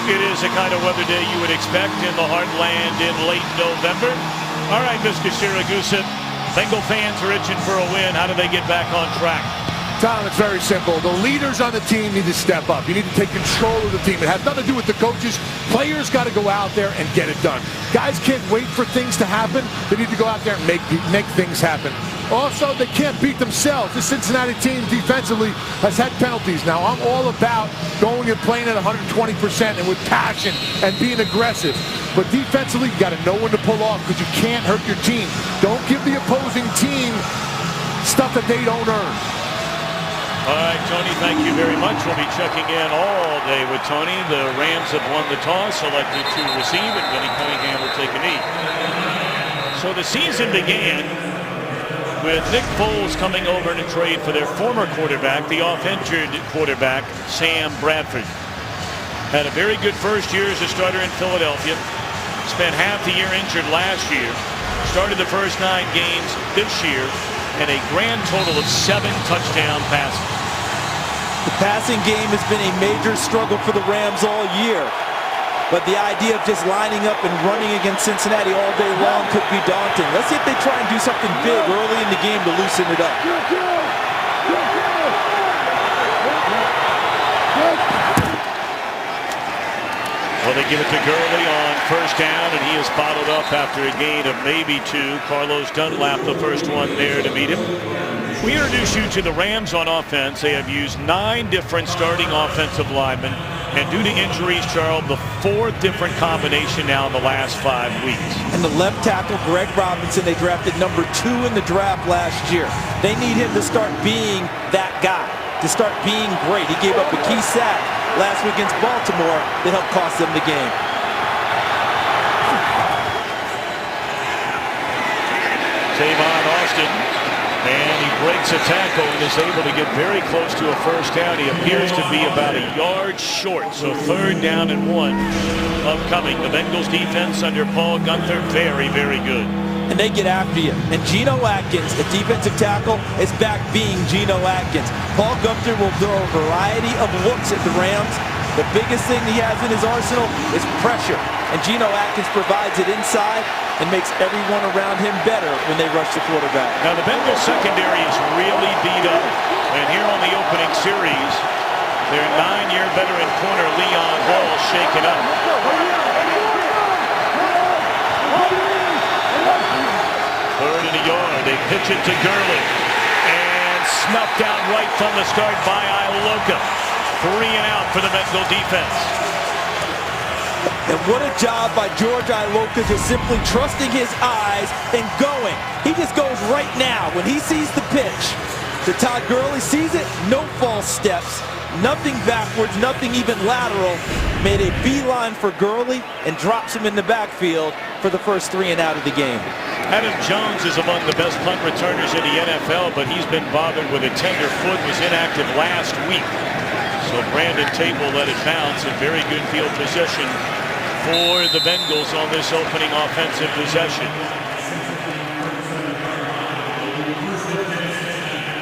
It is the kind of weather day you would expect in the heartland in late November. All right, Mr. Siragusa, Bengal fans are itching for a win. How do they get back on track? Tom, it's very simple. The leaders on the team need to step up. You need to take control of the team. It has nothing to do with the coaches. Players got to go out there and get it done. Guys can't wait for things to happen. They need to go out there and make things happen. Also, they can't beat themselves. The Cincinnati team defensively has had penalties. Now, I'm all about going and playing at 120% and with passion and being aggressive. But defensively, you got to know when to pull off because you can't hurt your team. Don't give the opposing team stuff that they don't earn. All right, Tony, thank you very much. We'll be checking in all day with Tony. The Rams have won the toss, elected to receive, and Vinny Cunningham will take a knee. So the season began with Nick Foles coming over in a trade for their former quarterback, the off-injured quarterback, Sam Bradford. Had a very good first year as a starter in Philadelphia. Spent half the year injured last year. Started the first 9 games this year. And a grand total of 7 touchdown passes. The passing game has been a major struggle for the Rams all year. But the idea of just lining up and running against Cincinnati all day long could be daunting. Let's see if they try and do something big early in the game to loosen it up. Well, they give it to Gurley on first down, and he is bottled up after a gain of maybe 2. Carlos Dunlap, the first one there to beat him. We introduce you to the Rams on offense. They have used 9 different starting offensive linemen, and due to injuries, Charles, the 4th different combination now in the last 5 weeks. And the left tackle, Greg Robinson, they drafted number 2 in the draft last year. They need him to start being that guy, to start being great. He gave up a key sack last week against Baltimore that helped cost them the game. Tavon Austin, and he breaks a tackle and is able to get very close to a first down. He appears to be about a yard short, so 3rd down and 1 upcoming. The Bengals defense under Paul Gunther, very, very good. And they get after you. And Geno Atkins, the defensive tackle, is back being Geno Atkins. Paul Gunther will throw a variety of looks at the Rams. The biggest thing he has in his arsenal is pressure. And Geno Atkins provides it inside and makes everyone around him better when they rush the quarterback. Now the Bengals secondary is really beat up. And here on the opening series, their 9-year veteran corner Leon Hall shaken up. 3rd and a yard. They pitch it to Gurley. And snuffed out right from the start by Iloka. 3 and out for the Bengal defense. And what a job by George Iloka, just simply trusting his eyes and going. He just goes right now when he sees the pitch. To Todd Gurley, sees it, no false steps, nothing backwards, nothing even lateral. Made a beeline for Gurley and drops him in the backfield for the first 3 and out of the game. Adam Jones is among the best punt returners in the NFL, but he's been bothered with a tender foot, was inactive last week. So Brandon Tate will let it bounce in very good field position for the Bengals on this opening offensive possession.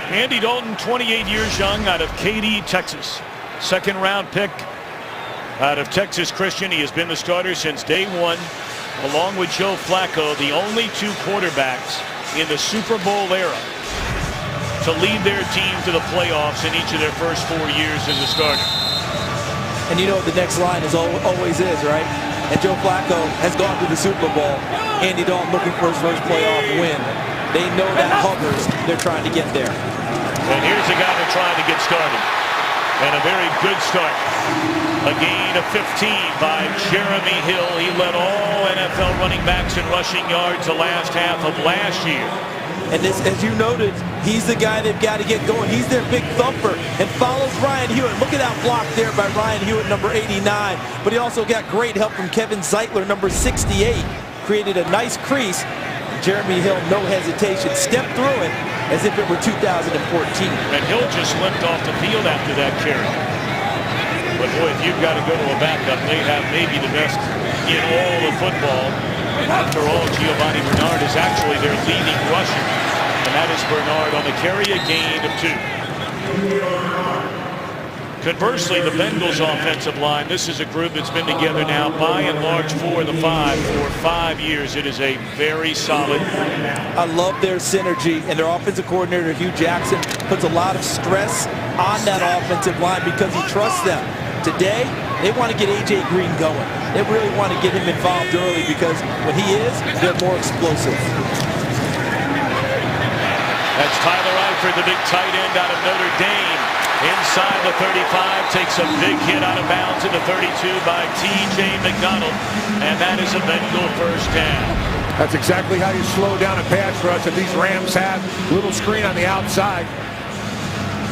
Andy Dalton, 28 years young, out of Katy, Texas. 2nd round pick out of Texas Christian. He has been the starter since day 1. Along with Joe Flacco, the only 2 quarterbacks in the Super Bowl era to lead their team to the playoffs in each of their first 4 years as a starter. And you know what the next line is always is, right? And Joe Flacco has gone to the Super Bowl. Andy Dalton looking for his first playoff win. They know that hovers. They're trying to get there. And here's a guy they're trying to get started. And a very good start. A gain of 15 by Jeremy Hill. He led all NFL running backs in rushing yards the last half of last year. And this, as you noted, he's the guy they've got to get going. He's their big thumper and follows Ryan Hewitt. Look at that block there by Ryan Hewitt, number 89. But he also got great help from Kevin Zeitler, number 68. Created a nice crease. Jeremy Hill, no hesitation, stepped through it as if it were 2014. And Hill just limped off the field after that carry. But boy, if you've got to go to a backup, they have maybe the best in all of football. After all, Giovanni Bernard is actually their leading rusher. And that is Bernard on the carry, a gain of 2. Conversely, the Bengals offensive line, this is a group that's been together now by and large for 5 years. It is a very solid. I love their synergy, and their offensive coordinator, Hugh Jackson, puts a lot of stress on that offensive line because he trusts them. Today, they want to get A.J. Green going. They really want to get him involved early because when he is, they're more explosive. That's Tyler Eifert, the big tight end out of Notre Dame. Inside the 35, takes a big hit out of bounds in the 32 by T.J. McDonald, and that is a Bengal first down. That's exactly how you slow down a pass rush that these Rams have. Little screen on the outside.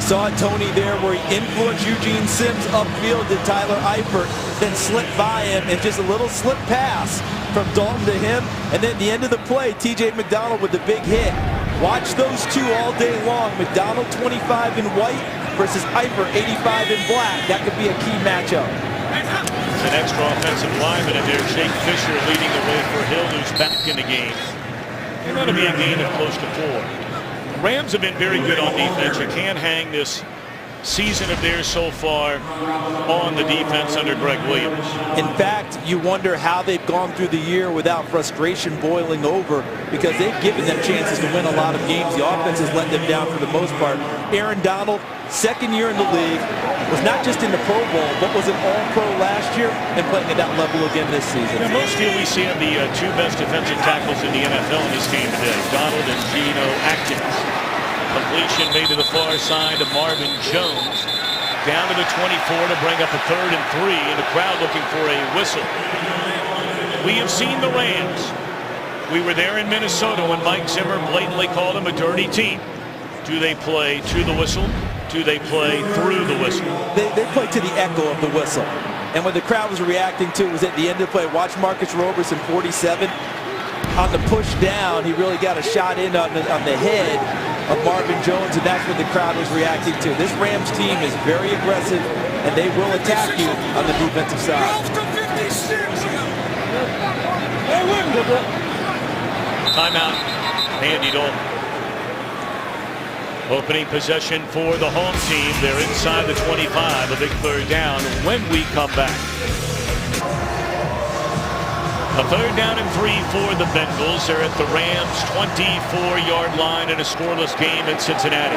Saw Tony there where he influenced Eugene Sims upfield to Tyler Eifert, then slipped by him, and just a little slip pass from Dalton to him, and then at the end of the play, T.J. McDonald with the big hit. Watch those two all day long. McDonald 25 in white versus Eifert 85 in black. That could be a key matchup. An extra offensive lineman in there, Jake Fisher leading the way for Hill, who's back in the game. And that'll be a gain of close to 4. Rams have been very good on defense. You can't hang this season of theirs so far on the defense under Greg Williams. In fact, you wonder how they've gone through the year without frustration boiling over because they've given them chances to win a lot of games. The offense has let them down for the most part. Aaron Donald, second year in the league, was not just in the Pro Bowl, but was an All-Pro last year and playing at that level again this season. Yeah, most year we see the two best defensive tackles in the NFL in this game today, Donald and Geno Atkins. Completion made to the far side to Marvin Jones. Down to the 24 to bring up a 3rd and 3, and the crowd looking for a whistle. We have seen the Rams. We were there in Minnesota when Mike Zimmer blatantly called them a dirty team. Do they play to the whistle? Do they play through the whistle? They play to the echo of the whistle. And what the crowd was reacting to was at the end of the play. Watch Marcus Roberson, 47. On the push down, he really got a shot in on the head of Marvin Jones, and that's what the crowd was reacting to. This Rams team is very aggressive, and they will attack you on the defensive side. Timeout, Andy Dalton. Opening possession for the home team. They're inside the 25, a big 3rd down when we come back. A 3rd down and 3 for the Bengals. They're at the Rams' 24-yard line in a scoreless game in Cincinnati.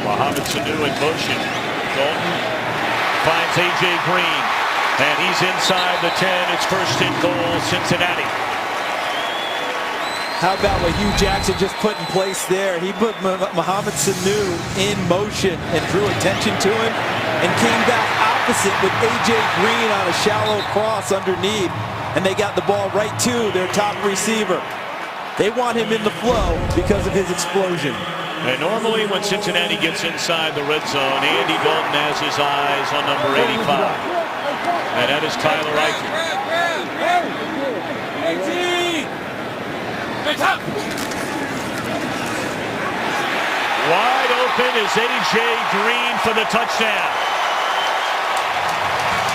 Mohamed Sanu in motion. Dalton finds A.J. Green, and he's inside the 10. It's 1st and goal, Cincinnati. How about what Hugh Jackson just put in place there? He put Mohamed Sanu in motion and drew attention to him and came back opposite with A.J. Green on a shallow cross underneath. And they got the ball right to their top receiver. They want him in the flow because of his explosion. And normally when Cincinnati gets inside the red zone, Andy Dalton has his eyes on number 85. And that is Tyler Eifert. Wide open is A.J. Green for the touchdown.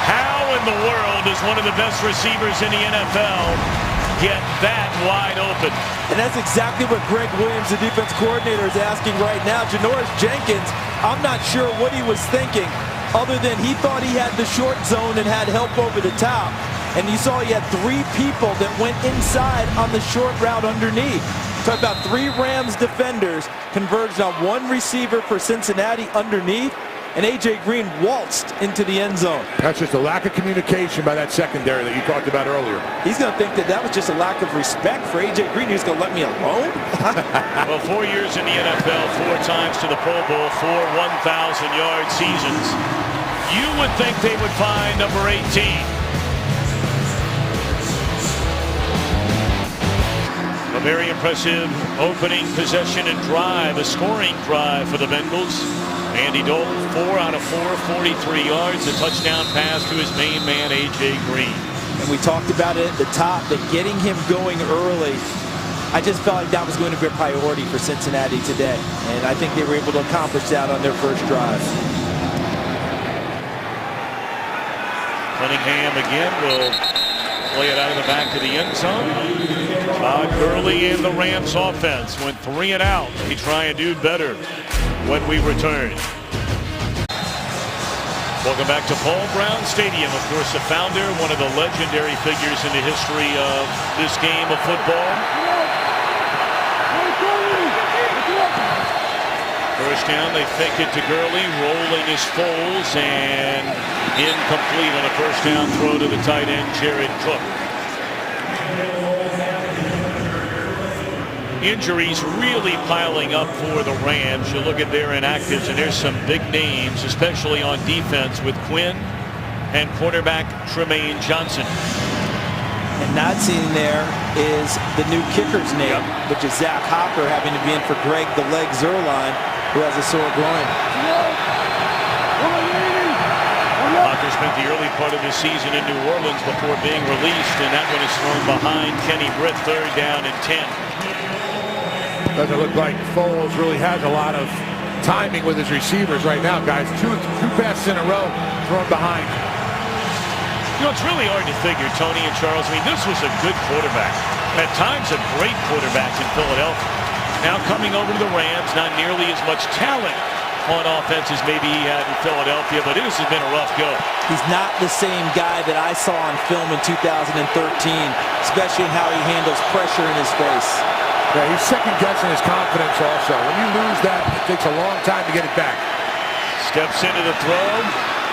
How in the world does one of the best receivers in the NFL get that wide open? And that's exactly what Greg Williams, the defense coordinator, is asking right now. Janoris Jenkins, I'm not sure what he was thinking other than he thought he had the short zone and had help over the top. And you saw he had 3 people that went inside on the short route underneath. Talk about 3 Rams defenders converged on 1 receiver for Cincinnati underneath, and A.J. Green waltzed into the end zone. That's just a lack of communication by that secondary that you talked about earlier. He's going to think that was just a lack of respect for A.J. Green. He's going to let me alone? Well, 4 years in the NFL, 4 times to the Pro Bowl, 4 1,000-yard seasons. You would think they would find number 18. A very impressive opening possession and drive, a scoring drive for the Bengals. Andy Dalton, 4 out of 4, 43 yards, a touchdown pass to his main man, A.J. Green. And we talked about it at the top, that getting him going early, I just felt like that was going to be a priority for Cincinnati today. And I think they were able to accomplish that on their first drive. Cunningham again will play it out of the back of the end zone. Todd Gurley and the Rams offense went 3 and out. We try and do better when we return. Welcome back to Paul Brown Stadium. Of course, the founder, one of the legendary figures in the history of this game of football. First down, they fake it to Gurley. Rolling is Foles, and incomplete on a first down throw to the tight end, Jared Cook. Injuries really piling up for the Rams. You look at their inactives, and there's some big names, especially on defense with Quinn and quarterback Tremaine Johnson. And not seen there is the new kicker's name, which is Zach Hopper, having to be in for Greg the Leg Zerline, who has a sore groin. Hopper spent the early part of the season in New Orleans before being released, and that one is thrown behind Kenny Britt, 3rd down and 10. Doesn't look like Foles really has a lot of timing with his receivers right now, guys. Two passes in a row thrown behind. You know, it's really hard to figure, Tony and Charles. I mean, this was a good quarterback. At times, a great quarterback in Philadelphia. Now coming over to the Rams, not nearly as much talent on offense as maybe he had in Philadelphia, but this has been a rough go. He's not the same guy that I saw on film in 2013, especially in how he handles pressure in his face. Yeah, he's second-guessing his confidence also. When you lose that, it takes a long time to get it back. Steps into the throw,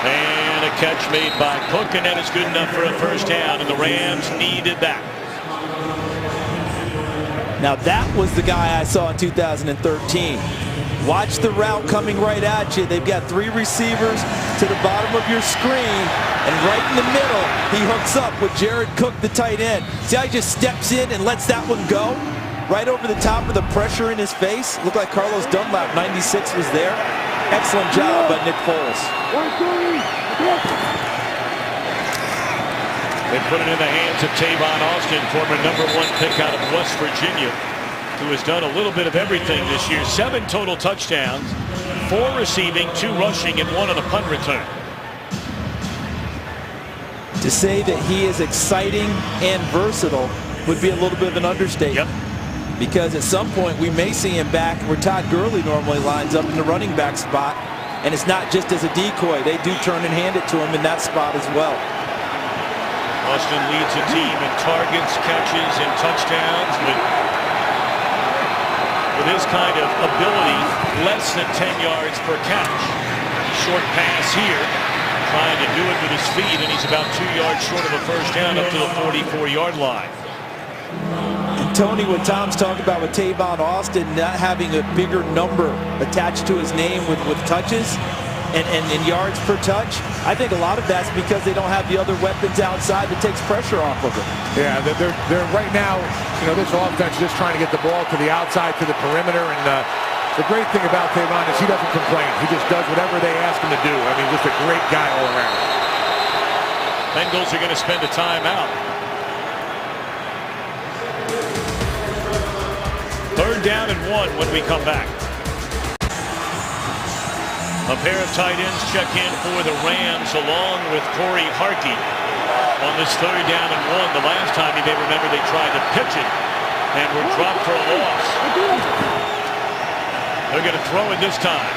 and a catch made by Cook, and that is good enough for a first down, and the Rams needed that. Now that was the guy I saw in 2013. Watch the route coming right at you. They've got 3 receivers to the bottom of your screen, and right in the middle, he hooks up with Jared Cook, the tight end. See how he just steps in and lets that one go? Right over the top of the pressure in his face. Looked like Carlos Dunlap, 96, was there. Excellent job by Nick Foles. They put it in the hands of Tavon Austin, former #1 pick out of West Virginia, who has done a little bit of everything this year. 7 total touchdowns, 4 receiving, 2 rushing, and 1 on a punt return. To say that he is exciting and versatile would be a little bit of an understatement. Yep. Because at some point we may see him back where Todd Gurley normally lines up in the running back spot, and it's not just as a decoy. They do turn and hand it to him in that spot as well. Austin leads the team in targets, catches, and touchdowns. With his kind of ability, less than 10 yards per catch. Short pass here, trying to do it with his feet, and he's about 2 yards short of a first down up to the 44-yard line. And Tony, what Tom's talking about with Tavon Austin not having a bigger number attached to his name with touches and yards per touch, I think a lot of that's because they don't have the other weapons outside that takes pressure off of him. Yeah, they're right now, you know, this offense is just trying to get the ball to the outside, to the perimeter, and the great thing about Tavon is he doesn't complain. He just does whatever they ask him to do. I mean, just a great guy all around. Bengals are going to spend a timeout. 3rd down and 1 when we come back. A pair of tight ends check in for the Rams along with Corey Harkey on this 3rd down and 1. The last time you may remember they tried to pitch it and were dropped for a loss. They're going to throw it this time.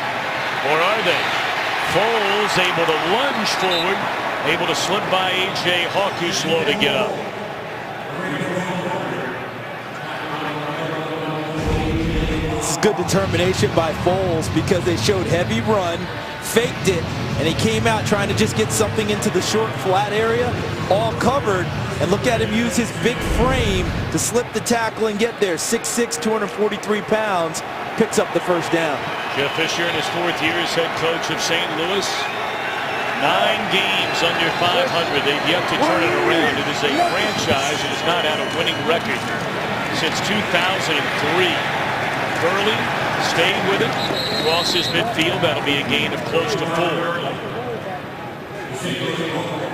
Or are they? Foles able to lunge forward, able to slip by A.J. Hawk, who's slow to get up. This is good determination by Foles because they showed heavy run, faked it, and he came out trying to just get something into the short flat area, all covered, and look at him use his big frame to slip the tackle and get there. 6'6", 243 pounds, picks up the first down. Jeff Fisher in his 4th year as head coach of St. Louis. 9 games under 500. They've yet to turn it around. It is a franchise that has not had a winning record since 2003. Gurley stayed with it, crosses midfield. That'll be a gain of close to 4.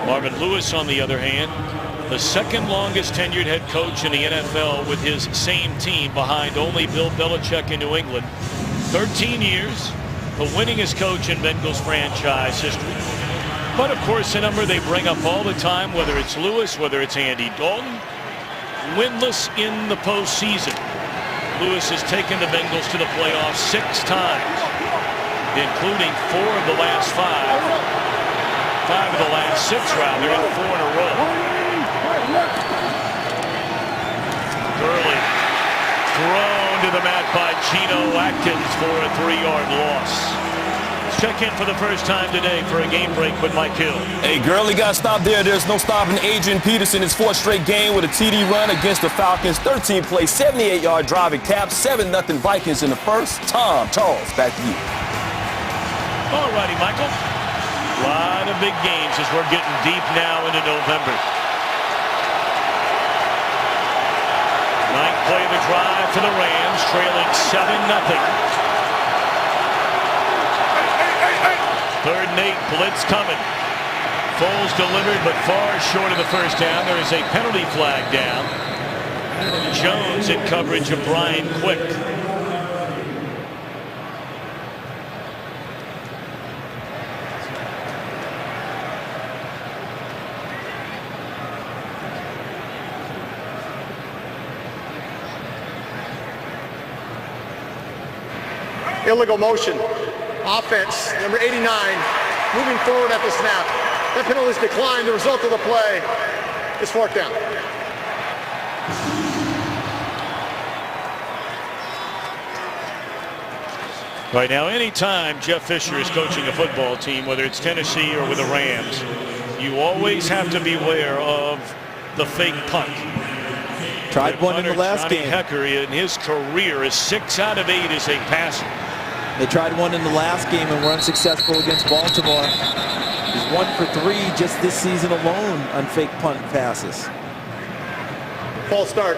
Marvin Lewis, on the other hand, the 2nd longest tenured head coach in the NFL with his same team behind only Bill Belichick in New England. 13 years, the winningest coach in Bengals franchise history. But of course, a number they bring up all the time, whether it's Lewis, whether it's Andy Dalton. winless in the postseason. Lewis has taken the Bengals to the playoffs 6 times, including 4 of the last 5. 5 of the last 6, rather, and 4 in a row. Gurley thrown to the mat by Geno Atkins for a 3-yard loss. Check in for the first time today for a game break with Mike Hill. Hey, Gurley got stopped there. There's no stopping Adrian Peterson. His 4th straight game with a TD run against the Falcons. 13-play, 78-yard driving cap. 7-0 Vikings in the first. Tom, Charles, back to you. All righty, Michael. A lot of big games as we're getting deep now into November. 9th play of the drive for the Rams, trailing 7-0. 3rd and 8, blitz coming. Foles delivered, but far short of the first down. There is a penalty flag down. Jones in coverage of Brian Quick. Illegal motion. Offense, number 89, moving forward at the snap. That penalty is declined. The result of the play is 4th down. Right now, anytime Jeff Fisher is coaching a football team, whether it's Tennessee or with the Rams, you always have to beware of the fake punt. Tried one in the last Johnny game. Hecker in his career is 6 out of 8 as a passer. They tried one in the last game and were unsuccessful against Baltimore. He's 1 for 3 just this season alone on fake punt passes. False start.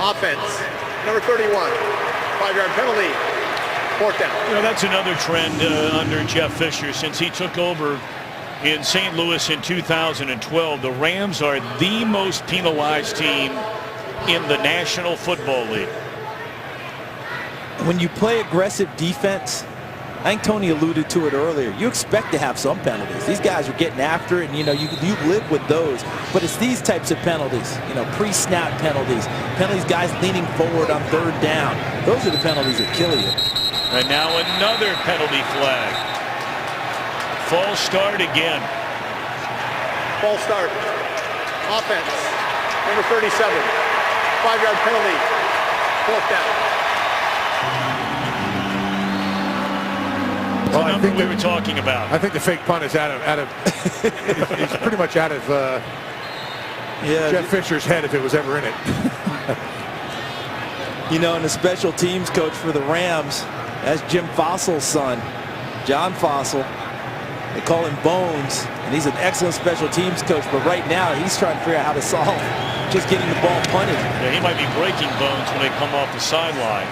Offense, number 31. 5-yard penalty. 4th down. You know, that's another trend under Jeff Fisher since he took over in St. Louis in 2012. The Rams are the most penalized team in the National Football League. When you play aggressive defense, I think Tony alluded to it earlier, you expect to have some penalties. These guys are getting after it, and you live with those. But it's these types of penalties, pre-snap penalties, guys leaning forward on 3rd down. Those are the penalties that kill you. And now another penalty flag. False start again. False start. Offense, number 37. 5-yard penalty. 4th down. Well, I think we were talking about. I think the fake punt is out of it's pretty much out of Jeff Fisher's head if it was ever in it. And the special teams coach for the Rams, that's Jim Fossil's son, John Fossil. They call him Bones, and he's an excellent special teams coach, but right now he's trying to figure out how to solve just getting the ball punted. Yeah, he might be breaking bones when they come off the sideline.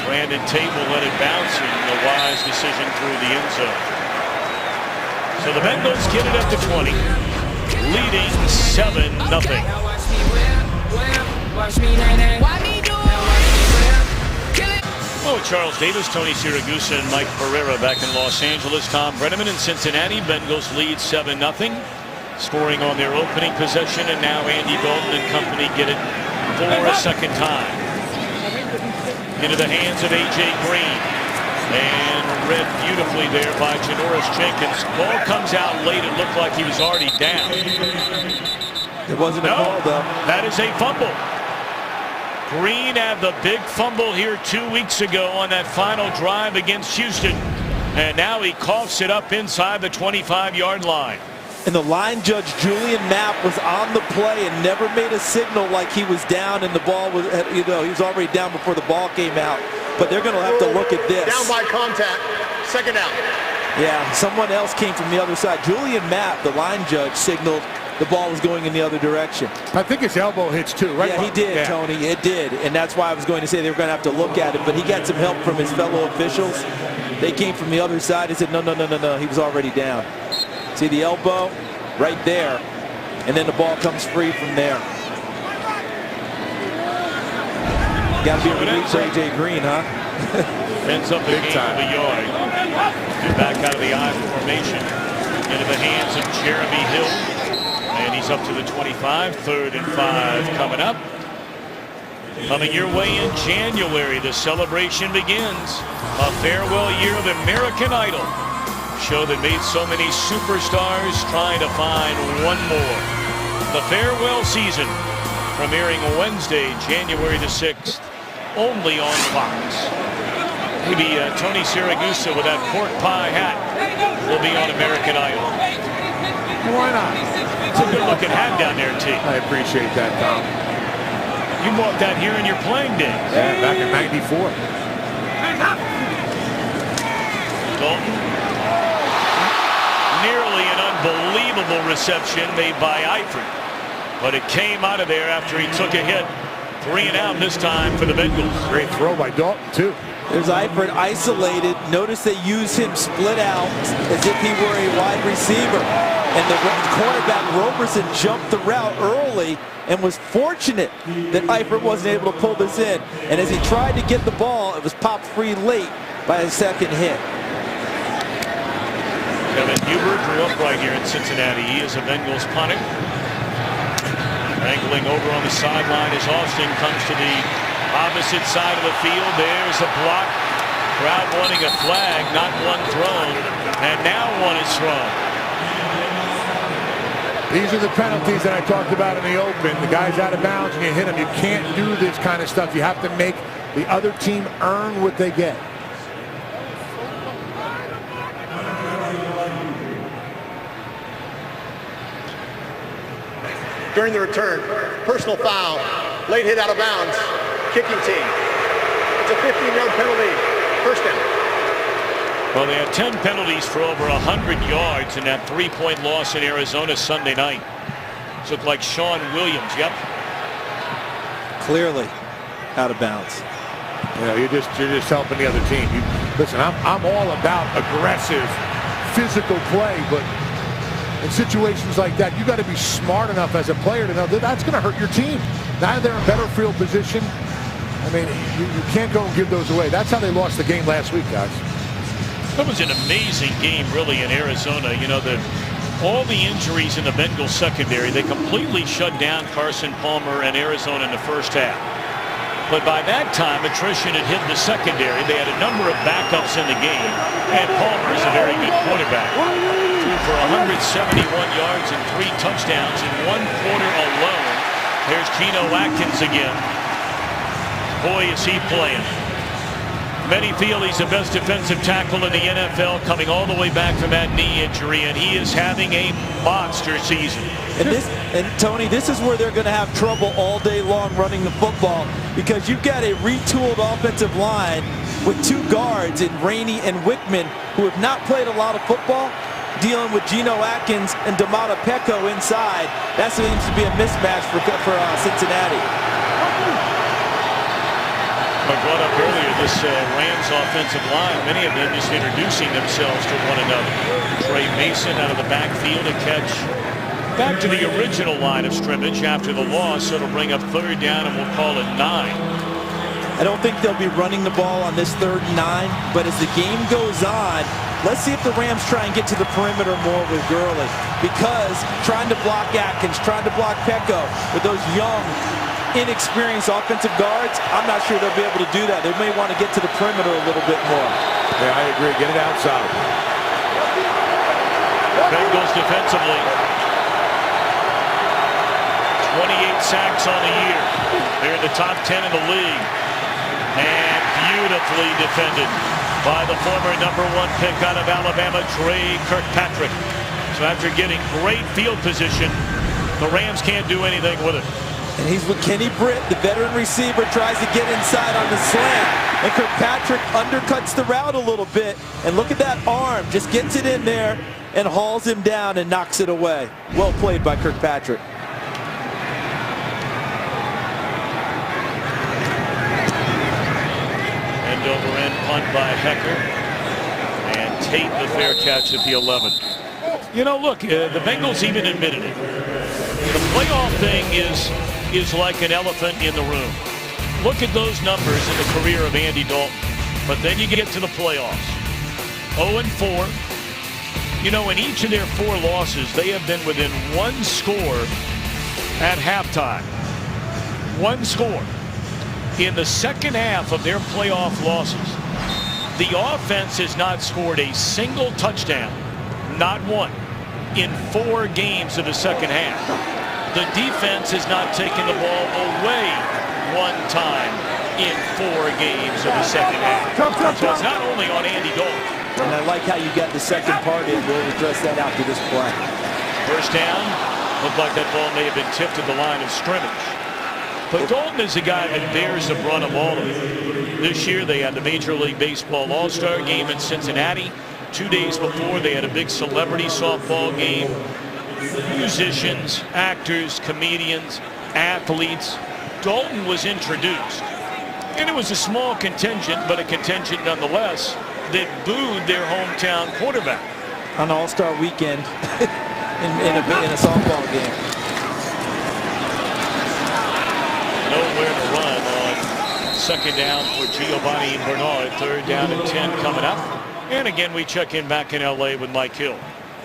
Brandon Tate will let it bounce, and a wise decision through the end zone. So the Bengals get it up to 20, leading 7-0. Oh, Charles Davis, Tony Siragusa, and Mike Pereira back in Los Angeles. Tom Brenneman in Cincinnati. Bengals lead 7-0, scoring on their opening possession, and now Andy Dalton and company get it for a 2nd time. Into the hands of A.J. Green, and read beautifully there by Janoris Jenkins. Ball comes out late. It looked like he was already down. It wasn't a call, though. That is a fumble. Green had the big fumble here 2 weeks ago on that final drive against Houston, and now he coughs it up inside the 25-yard line. And the line judge, Julian Mapp, was on the play and never made a signal like he was down, and the ball was, he was already down before the ball came out. But they're going to have to look at this. Down by contact. 2nd down. Yeah, someone else came from the other side. Julian Mapp, the line judge, signaled the ball was going in the other direction. I think his elbow hits too, right? Yeah, he did, Tony. It did. And that's why I was going to say they were going to have to look at it. But he got some help from his fellow officials. They came from the other side. He said, no. He was already down. See the elbow right there, and then the ball comes free from there. Got to be a relief for A.J. Green, huh? Ends up a gain of a yard. And back out of the I formation into the hands of Jeremy Hill. And he's up to the 25. 3rd and 5 coming up. Coming your way in January, the celebration begins. A farewell year of American Idol. Show that made so many superstars trying to find one more. The farewell season, premiering Wednesday, January the 6th, only on Fox. Maybe Tony Siragusa with that pork pie hat will be on American Idol. Why not? It's a good-looking hat down there, T. I appreciate that, Tom. You bought that here in your playing days. Yeah, back in '94. Dalton. Nearly an unbelievable reception made by Eifert. But it came out of there after he took a hit. 3 and out this time for the Bengals. Great throw by Dalton, too. There's Eifert isolated. Notice they use him split out as if he were a wide receiver. And the cornerback Roberson jumped the route early and was fortunate that Eifert wasn't able to pull this in. And as he tried to get the ball, it was popped free late by his second hit. Kevin Huber grew up right here in Cincinnati. He is a Bengals punter. Angling over on the sideline as Austin comes to the opposite side of the field. There's a block. Crowd wanting a flag, not one thrown. And now one is thrown. These are the penalties that I talked about in the open. The guy's out of bounds and you hit him. You can't do this kind of stuff. You have to make the other team earn what they get. During the return, personal foul, late hit out of bounds, kicking team. It's a 15-yard penalty, first down. Well, they had 10 penalties for over 100 yards in that 3-point loss in Arizona Sunday night. It looked like Sean Williams. Yep. Clearly out of bounds. You know, you're just helping the other team. Listen, I'm all about aggressive, physical play, but in situations like that, you got to be smart enough as a player to know that that's going to hurt your team. Now they're in better field position. I mean, you can't go and give those away. That's how they lost the game last week, guys. That was an amazing game, really, in Arizona. You know, all the injuries in the Bengals secondary, they completely shut down Carson Palmer and Arizona in the first half. But by that time, attrition had hit the secondary. They had a number of backups in the game, and Palmer is a very good quarterback. Threw for 171 yards and 3 touchdowns in 1 quarter alone. There's Geno Atkins again. Boy, is he playing. Many feel he's the best defensive tackle in the NFL, coming all the way back from that knee injury, and he is having a monster season. And Tony, this is where they're going to have trouble all day long running the football, because you've got a retooled offensive line with 2 guards in Rainey and Wickman, who have not played a lot of football, dealing with Geno Atkins and Domata Peko inside. That seems to be a mismatch for Cincinnati. I brought up earlier this Rams offensive line, many of them just introducing themselves to one another. Trey Mason out of the backfield, a catch back to the original line of scrimmage after the loss. So it'll bring up 3rd down, and we'll call it 9. I don't think they'll be running the ball on this 3rd and 9, but as the game goes on, let's see if the Rams try and get to the perimeter more with Gurley, because trying to block Atkins, trying to block Peko with those young, inexperienced offensive guards, I'm not sure they'll be able to do that. They may want to get to the perimeter a little bit more. Yeah, I agree. Get it outside. Bengals defensively, 28 sacks on the year. They're in the top 10 in the league. And beautifully defended by the former #1 pick out of Alabama, Trey Kirkpatrick. So after getting great field position, the Rams can't do anything with it. And he's with Kenny Britt, the veteran receiver, tries to get inside on the slant. And Kirkpatrick undercuts the route a little bit. And look at that arm, just gets it in there and hauls him down and knocks it away. Well played by Kirkpatrick. End over end punt by Hecker. And Tate the fair catch at the 11. You know, look, the Bengals even admitted it. The playoff thing is like an elephant in the room. Look at those numbers in the career of Andy Dalton. But then you get to the playoffs. 0-4, You know, in each of their 4 losses, they have been within 1 score at halftime. 1 score. In the second half of their playoff losses, the offense has not scored a single touchdown, not one, in 4 games of the second half. The defense has not taken the ball away 1 time in 4 games of the second half. So it's not only on Andy Dalton. And I like how you got the second part in. We'll address that after this play. First down. Looked like that ball may have been tipped at the line of scrimmage. But Dalton is a guy that bears the brunt of all of it. This year they had the Major League Baseball All-Star game in Cincinnati. 2 days before they had a big celebrity softball game. Musicians, actors, comedians, athletes. Dalton was introduced. And it was a small contingent, but a contingent nonetheless, that booed their hometown quarterback. On All-Star weekend in a softball game. Nowhere to run on second down for Giovanni Bernard. 3rd down and 10 coming up. And again, we check in back in L.A. with Mike Hill.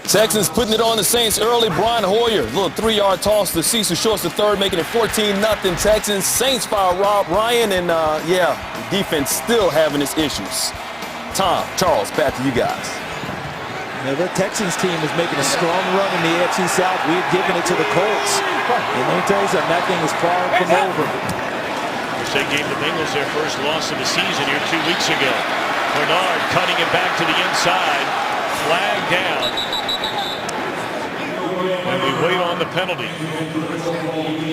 Texans putting it on the Saints early. Brian Hoyer, little 3-yard toss to Cecil Shorts the third, making it 14-0 Texans. Saints fire Rob Ryan, and defense still having its issues. Tom, Charles, back to you guys. Now, the Texans team is making a strong run in the AFC South. We had given it to the Colts. And let me tell you something, that thing is far from over. They gave the Bengals their first loss of the season here 2 weeks ago. Bernard cutting it back to the inside. Flag down. And we wait on the penalty.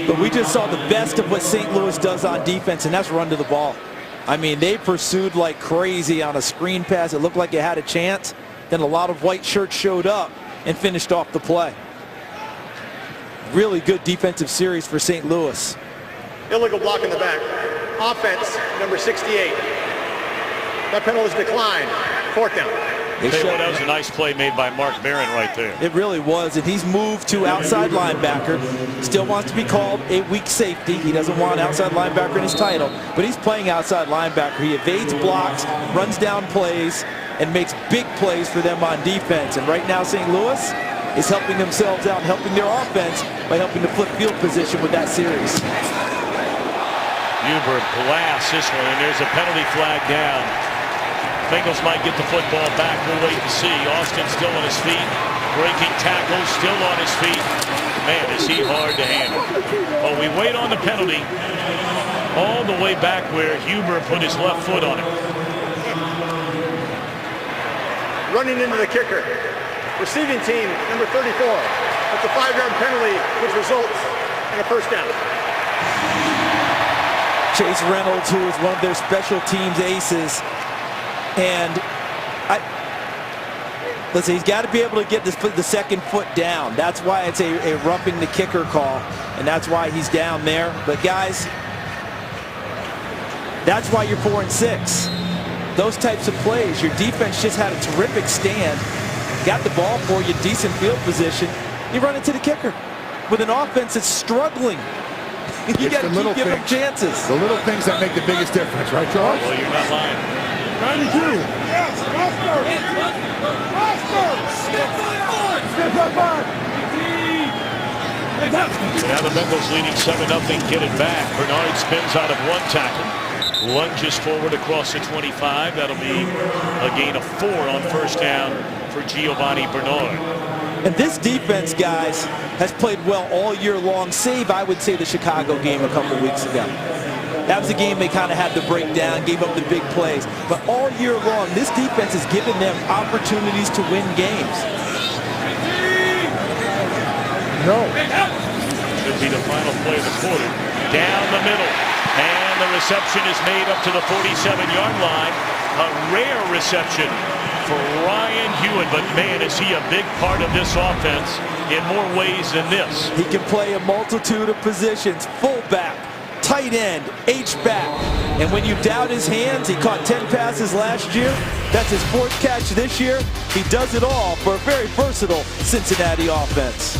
But we just saw the best of what St. Louis does on defense, and that's run to the ball. I mean, they pursued like crazy on a screen pass. It looked like it had a chance. Then a lot of white shirts showed up and finished off the play. Really good defensive series for St. Louis. Illegal block in the back. Offense, number 68. That penalty is declined. 4th down. That was a nice play made by Mark Barron right there. It really was, and he's moved to outside linebacker. Still wants to be called a weak safety. He doesn't want outside linebacker in his title, but he's playing outside linebacker. He evades blocks, runs down plays, and makes big plays for them on defense. And right now, St. Louis is helping themselves out, helping their offense by helping to flip field position with that series. Huber blasts this one, and there's a penalty flag down. Bengals might get the football back. We'll wait and see. Austin still on his feet. Breaking tackle, still on his feet. Man, is he hard to handle. Oh, we wait on the penalty all the way back where Huber put his left foot on it. Running into the kicker. Receiving team, number 34. That's a 5-yard penalty, which results in a first down. Chase Reynolds, who is one of their special teams aces. And let's say he's got to be able to get the second foot down. That's why it's a roughing the kicker call, and that's why he's down there. But guys, that's why you're 4-6. Those types of plays, your defense just had a terrific stand, got the ball for you, decent field position. You run into the kicker with an offense that's struggling. You got to keep giving them chances. The little things that make the biggest difference, right, Charles? Well, you're not lying. 92. Yes, Now the Bengals leading 7-0. Get it back. Bernard spins out of 1 tackle. Lunges forward across the 25. That'll be a gain of 4 on first down for Giovanni Bernard. And this defense, guys, has played well all year long, save, I would say, the Chicago game a couple weeks ago. That was a game they kind of had to break down, gave up the big plays. But all year long, this defense has given them opportunities to win games. No. Should be the final play of the quarter. Down the middle. And the reception is made up to the 47-yard line. A rare reception for Ryan Hewitt. But, man, is he a big part of this offense in more ways than this. He can play a multitude of positions. Fullback, tight end, H-back. And when you doubt his hands, he caught 10 passes last year. That's his 4th catch this year. He does it all for a very versatile Cincinnati offense.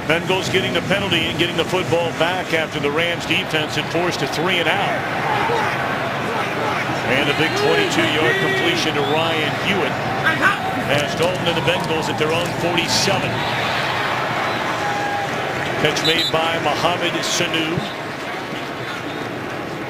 Bengals getting the penalty and getting the football back after the Rams defense had forced a 3-and-out. And a big 22-yard completion to Ryan Hewitt has Dalton and the Bengals at their own 47. Catch made by Mohamed Sanu.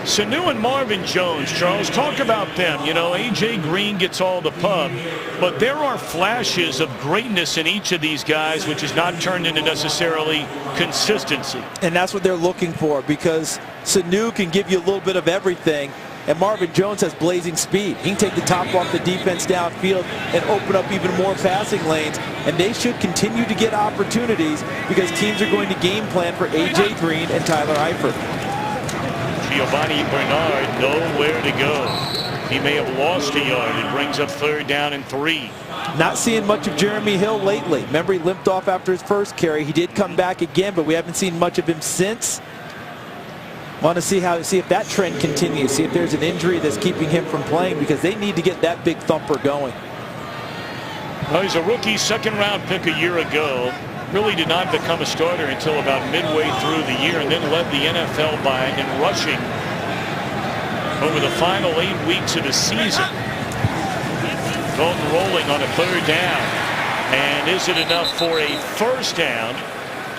Sanu and Marvin Jones, Charles, talk about them. You know, A.J. Green gets all the pub, but there are flashes of greatness in each of these guys, which is not turned into necessarily consistency. And that's what they're looking for, because Sanu can give you a little bit of everything, and Marvin Jones has blazing speed. He can take the top off the defense downfield and open up even more passing lanes, and they should continue to get opportunities because teams are going to game plan for A.J. Green and Tyler Eifert. Giovanni Bernard nowhere to go. He may have lost a yard. It brings up 3rd down and 3. Not seeing much of Jeremy Hill lately. Remember, he limped off after his first carry. He did come back again, but we haven't seen much of him since. Want to see if that trend continues. See if there's an injury that's keeping him from playing, because they need to get that big thumper going. Well, he's a rookie 2nd-round pick a year ago. Really did not become a starter until about midway through the year, and then led the NFL in rushing over the final 8 weeks of the season. Dalton rolling on a 3rd down. And is it enough for a 1st down?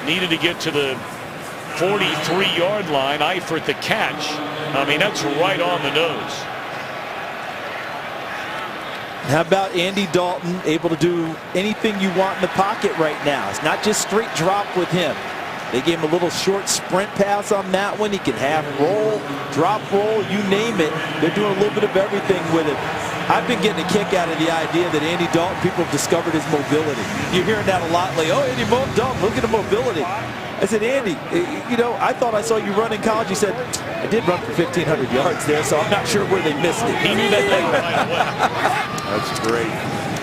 Needed to get to the 43-yard line. Eifert the catch. I mean, that's right on the nose. How about Andy Dalton, able to do anything you want in the pocket right now? It's not just straight drop with him. They gave him a little short sprint pass on that one. He can have roll, drop roll, you name it. They're doing a little bit of everything with it. I've been getting a kick out of the idea that Andy Dalton, people have discovered his mobility. You're hearing that a lot lately. Oh, Andy Dalton, look at the mobility. I said, Andy, you know, I thought I saw you run in college. He said, I did run for 1,500 yards there, so I'm not sure where they missed it. He knew that number right away. That's great.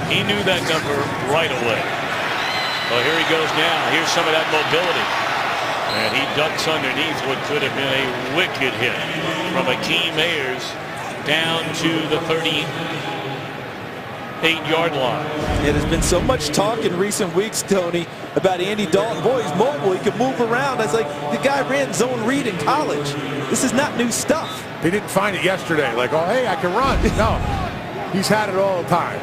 He knew that number right away. Well, here he goes now. Here's some of that mobility. And he ducks underneath what could have been a wicked hit from Akeem Ayers down to the 38-yard line. Yeah, there's been so much talk in recent weeks, Tony, about Andy Dalton. Boy, he's mobile. He can move around. I was like, the guy ran zone read in college. This is not new stuff. They didn't find it yesterday. Like, oh, hey, I can run. No, he's had it all the time.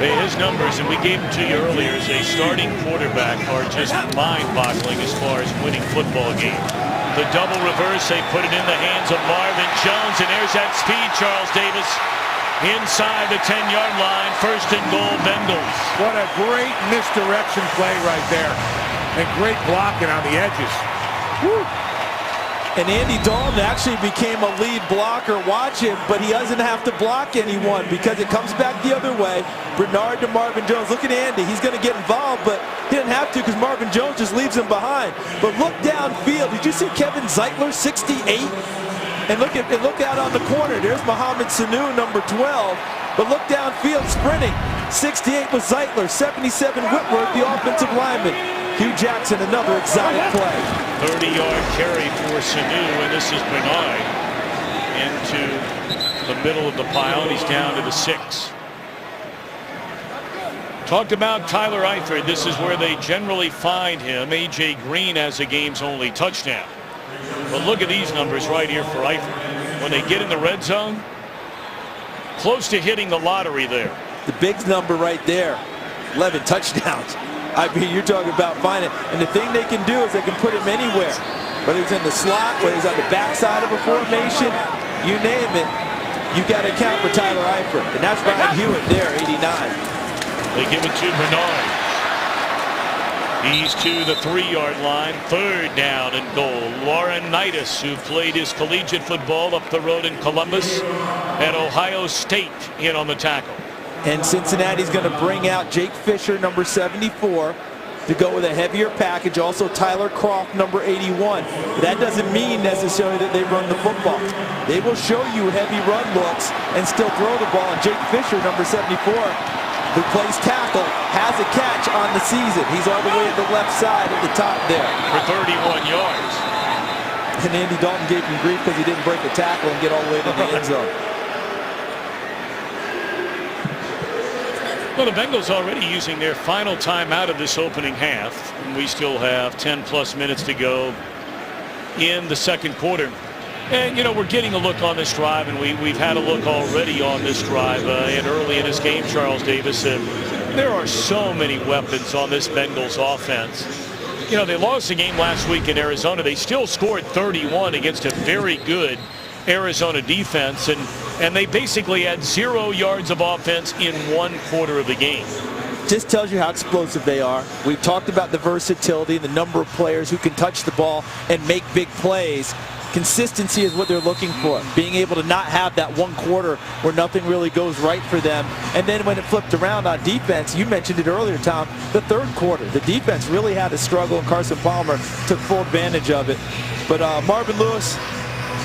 Hey, his numbers, and we gave them to you earlier, as a starting quarterback are just mind-boggling as far as winning football games. The double reverse, they put it in the hands of Marvin Jones, and there's that speed, Charles Davis. Inside the 10-yard line, 1st and goal, Bengals. What a great misdirection play right there. And great blocking on the edges. Woo. And Andy Dalton actually became a lead blocker. Watch him, but he doesn't have to block anyone because it comes back the other way. Bernard to Marvin Jones. Look at Andy. He's going to get involved, but he didn't have to because Marvin Jones just leaves him behind. But look downfield. Did you see Kevin Zeitler, 68? And look out on the corner. There's Mohamed Sanu, number 12. But look downfield, sprinting. 68 was Zeitler, 77 Whitworth, the offensive lineman. Hugh Jackson, another exotic play. 30-yard carry for Sanu, and this is Bernard into the middle of the pile, and he's down to the 6. Talked about Tyler Eifert. This is where they generally find him. A.J. Green has a game's only touchdown. But look at these numbers right here for Eifert. When they get in the red zone, close to hitting the lottery there. The big number right there, 11 touchdowns. I mean, you're talking about finding it. And the thing they can do is they can put him anywhere. Whether he's in the slot, whether he's on the backside of a formation, you name it, you got to account for Tyler Eifert. And that's Ryan Hewitt there, 89. They give it to Bernard. He's to the 3-yard line, 3rd down and goal. Laurinaitis, who played his collegiate football up the road in Columbus at Ohio State, in on the tackle. And Cincinnati's going to bring out Jake Fisher, number 74, to go with a heavier package. Also Tyler Croft, number 81. That doesn't mean necessarily that they run the football. They will show you heavy run looks and still throw the ball. And Jake Fisher, number 74, who plays tackle, has a catch on the season. He's all the way at the left side at the top there. For 31 yards. And Andy Dalton gave him grief because he didn't break a tackle and get all the way to the end zone. Well, the Bengals already using their final timeout of this opening half. And we still have 10+ minutes to go in the second quarter. And, you know, we're getting a look on this drive, and we've had a look already on this drive and early in this game, Charles Davis. And there are so many weapons on this Bengals offense. You know, they lost the game last week in Arizona. They still scored 31 against a very good Arizona defense, and they basically had 0 yards of offense in 1 quarter of the game. Just tells you how explosive they are. We've talked about the versatility, the number of players who can touch the ball and make big plays. Consistency is what they're looking for. Being able to not have that 1 quarter where nothing really goes right for them. And then when it flipped around on defense, you mentioned it earlier, Tom, the 3rd quarter. The defense really had to struggle, and Carson Palmer took full advantage of it. But Marvin Lewis,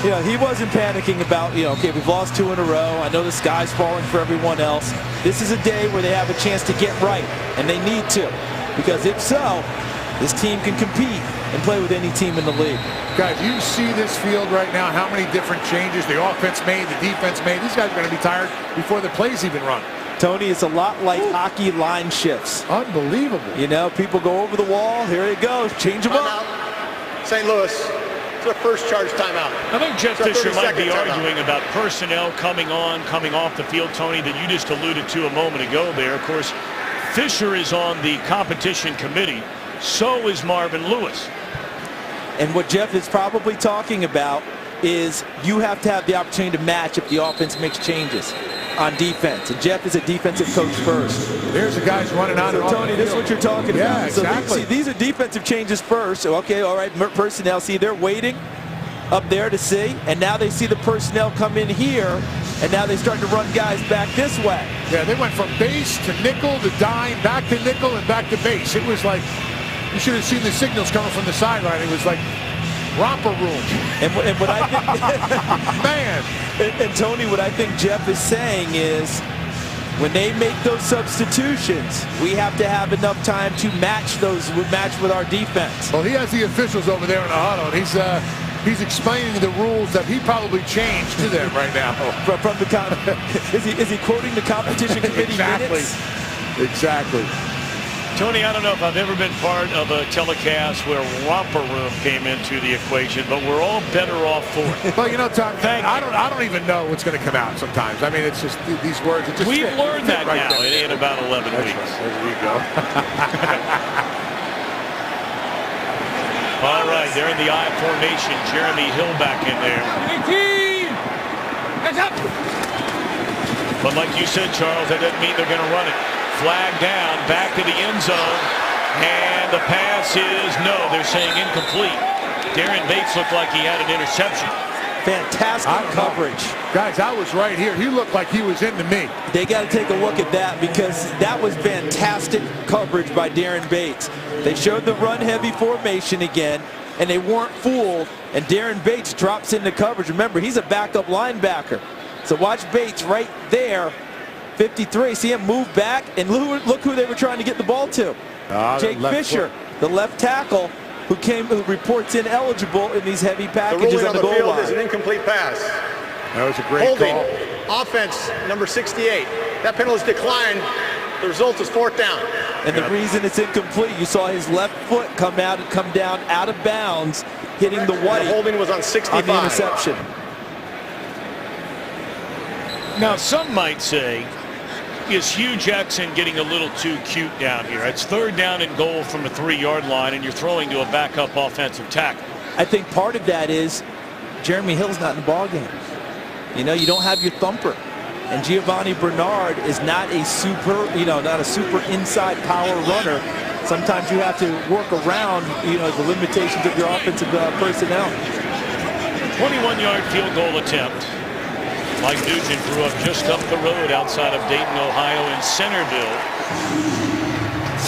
you know, he wasn't panicking about, you know, okay, we've lost 2 in a row. I know the sky's falling for everyone else. This is a day where they have a chance to get right, and they need to. Because if so, this team can compete and play with any team in the league. Guys, you see this field right now, how many different changes the offense made, the defense made. These guys are going to be tired before the plays even run. Tony, it's a lot like hockey line shifts. Unbelievable. You know, people go over the wall. Here it goes. Change them up. St. Louis. It's their first charge timeout. I think Jeff Fisher might be timeout. arguing about personnel coming on, coming off the field, Tony, that you just alluded to a moment ago there. Of course, Fisher is on the competition committee. So is Marvin Lewis. And what Jeff is probably talking about is you have to have the opportunity to match if the offense makes changes on defense. And Jeff is a defensive coach first. There's the guys running on and off. Tony, this is what you're talking about. Exactly. So these are defensive changes first. So, okay, all right, personnel. See, they're waiting up there to see. And now they see the personnel come in here. And now they start to run guys back this way. Yeah, they went from base to nickel to dime, back to nickel and back to base. It was like, you should have seen the signals coming from the sideline. It was like romper room. And what I think, man. And Tony, what I think Jeff is saying is, when they make those substitutions, we have to have enough time to match with our defense. Well, he has the officials over there in the huddle, and he's explaining the rules that he probably changed to them right now. From the is he quoting the competition committee minutes? Exactly. Tony, I don't know if I've ever been part of a telecast where romper room came into the equation, but we're all better off for it. Well, you know, Tom, I don't even know what's going to come out sometimes. I mean, it's just these words. It just We've learned that right now there. in about 11 weeks. Right. There we go. All right, they're in the I formation. Jeremy Hill back in there. 18! That's up! But like you said, Charles, that doesn't mean they're going to run it. Flag down, back to the end zone, and the pass is no. They're saying incomplete. Darren Bates looked like he had an interception. Fantastic coverage. Guys, I was right here. He looked like he was into me. They got to take a look at that, because that was fantastic coverage by Darren Bates. They showed the run-heavy formation again, and they weren't fooled, and Darren Bates drops into coverage. Remember, he's a backup linebacker. So watch Bates right there. 53, see him move back, and look who they were trying to get the ball to. Jake Fisher, the left tackle, who reports ineligible in these heavy packages on the goal field line. is an incomplete pass. That was a great Holding. call. Offense, number 68. That penalty is declined. The result is 4th down. And the reason it's incomplete, you saw his left foot come down out of bounds, hitting the white. The holding was on 65. On the interception. Now, some might say, is Hugh Jackson getting a little too cute down here? It's 3rd down and goal from the 3-yard line, and you're throwing to a backup offensive tackle. I think part of that is Jeremy Hill's not in the ballgame. You know, you don't have your thumper. And Giovanni Bernard is not a super inside power runner. Sometimes you have to work around, the limitations of your offensive personnel. 21-yard field goal attempt. Mike Nugent grew up just up the road outside of Dayton, Ohio in Centerville.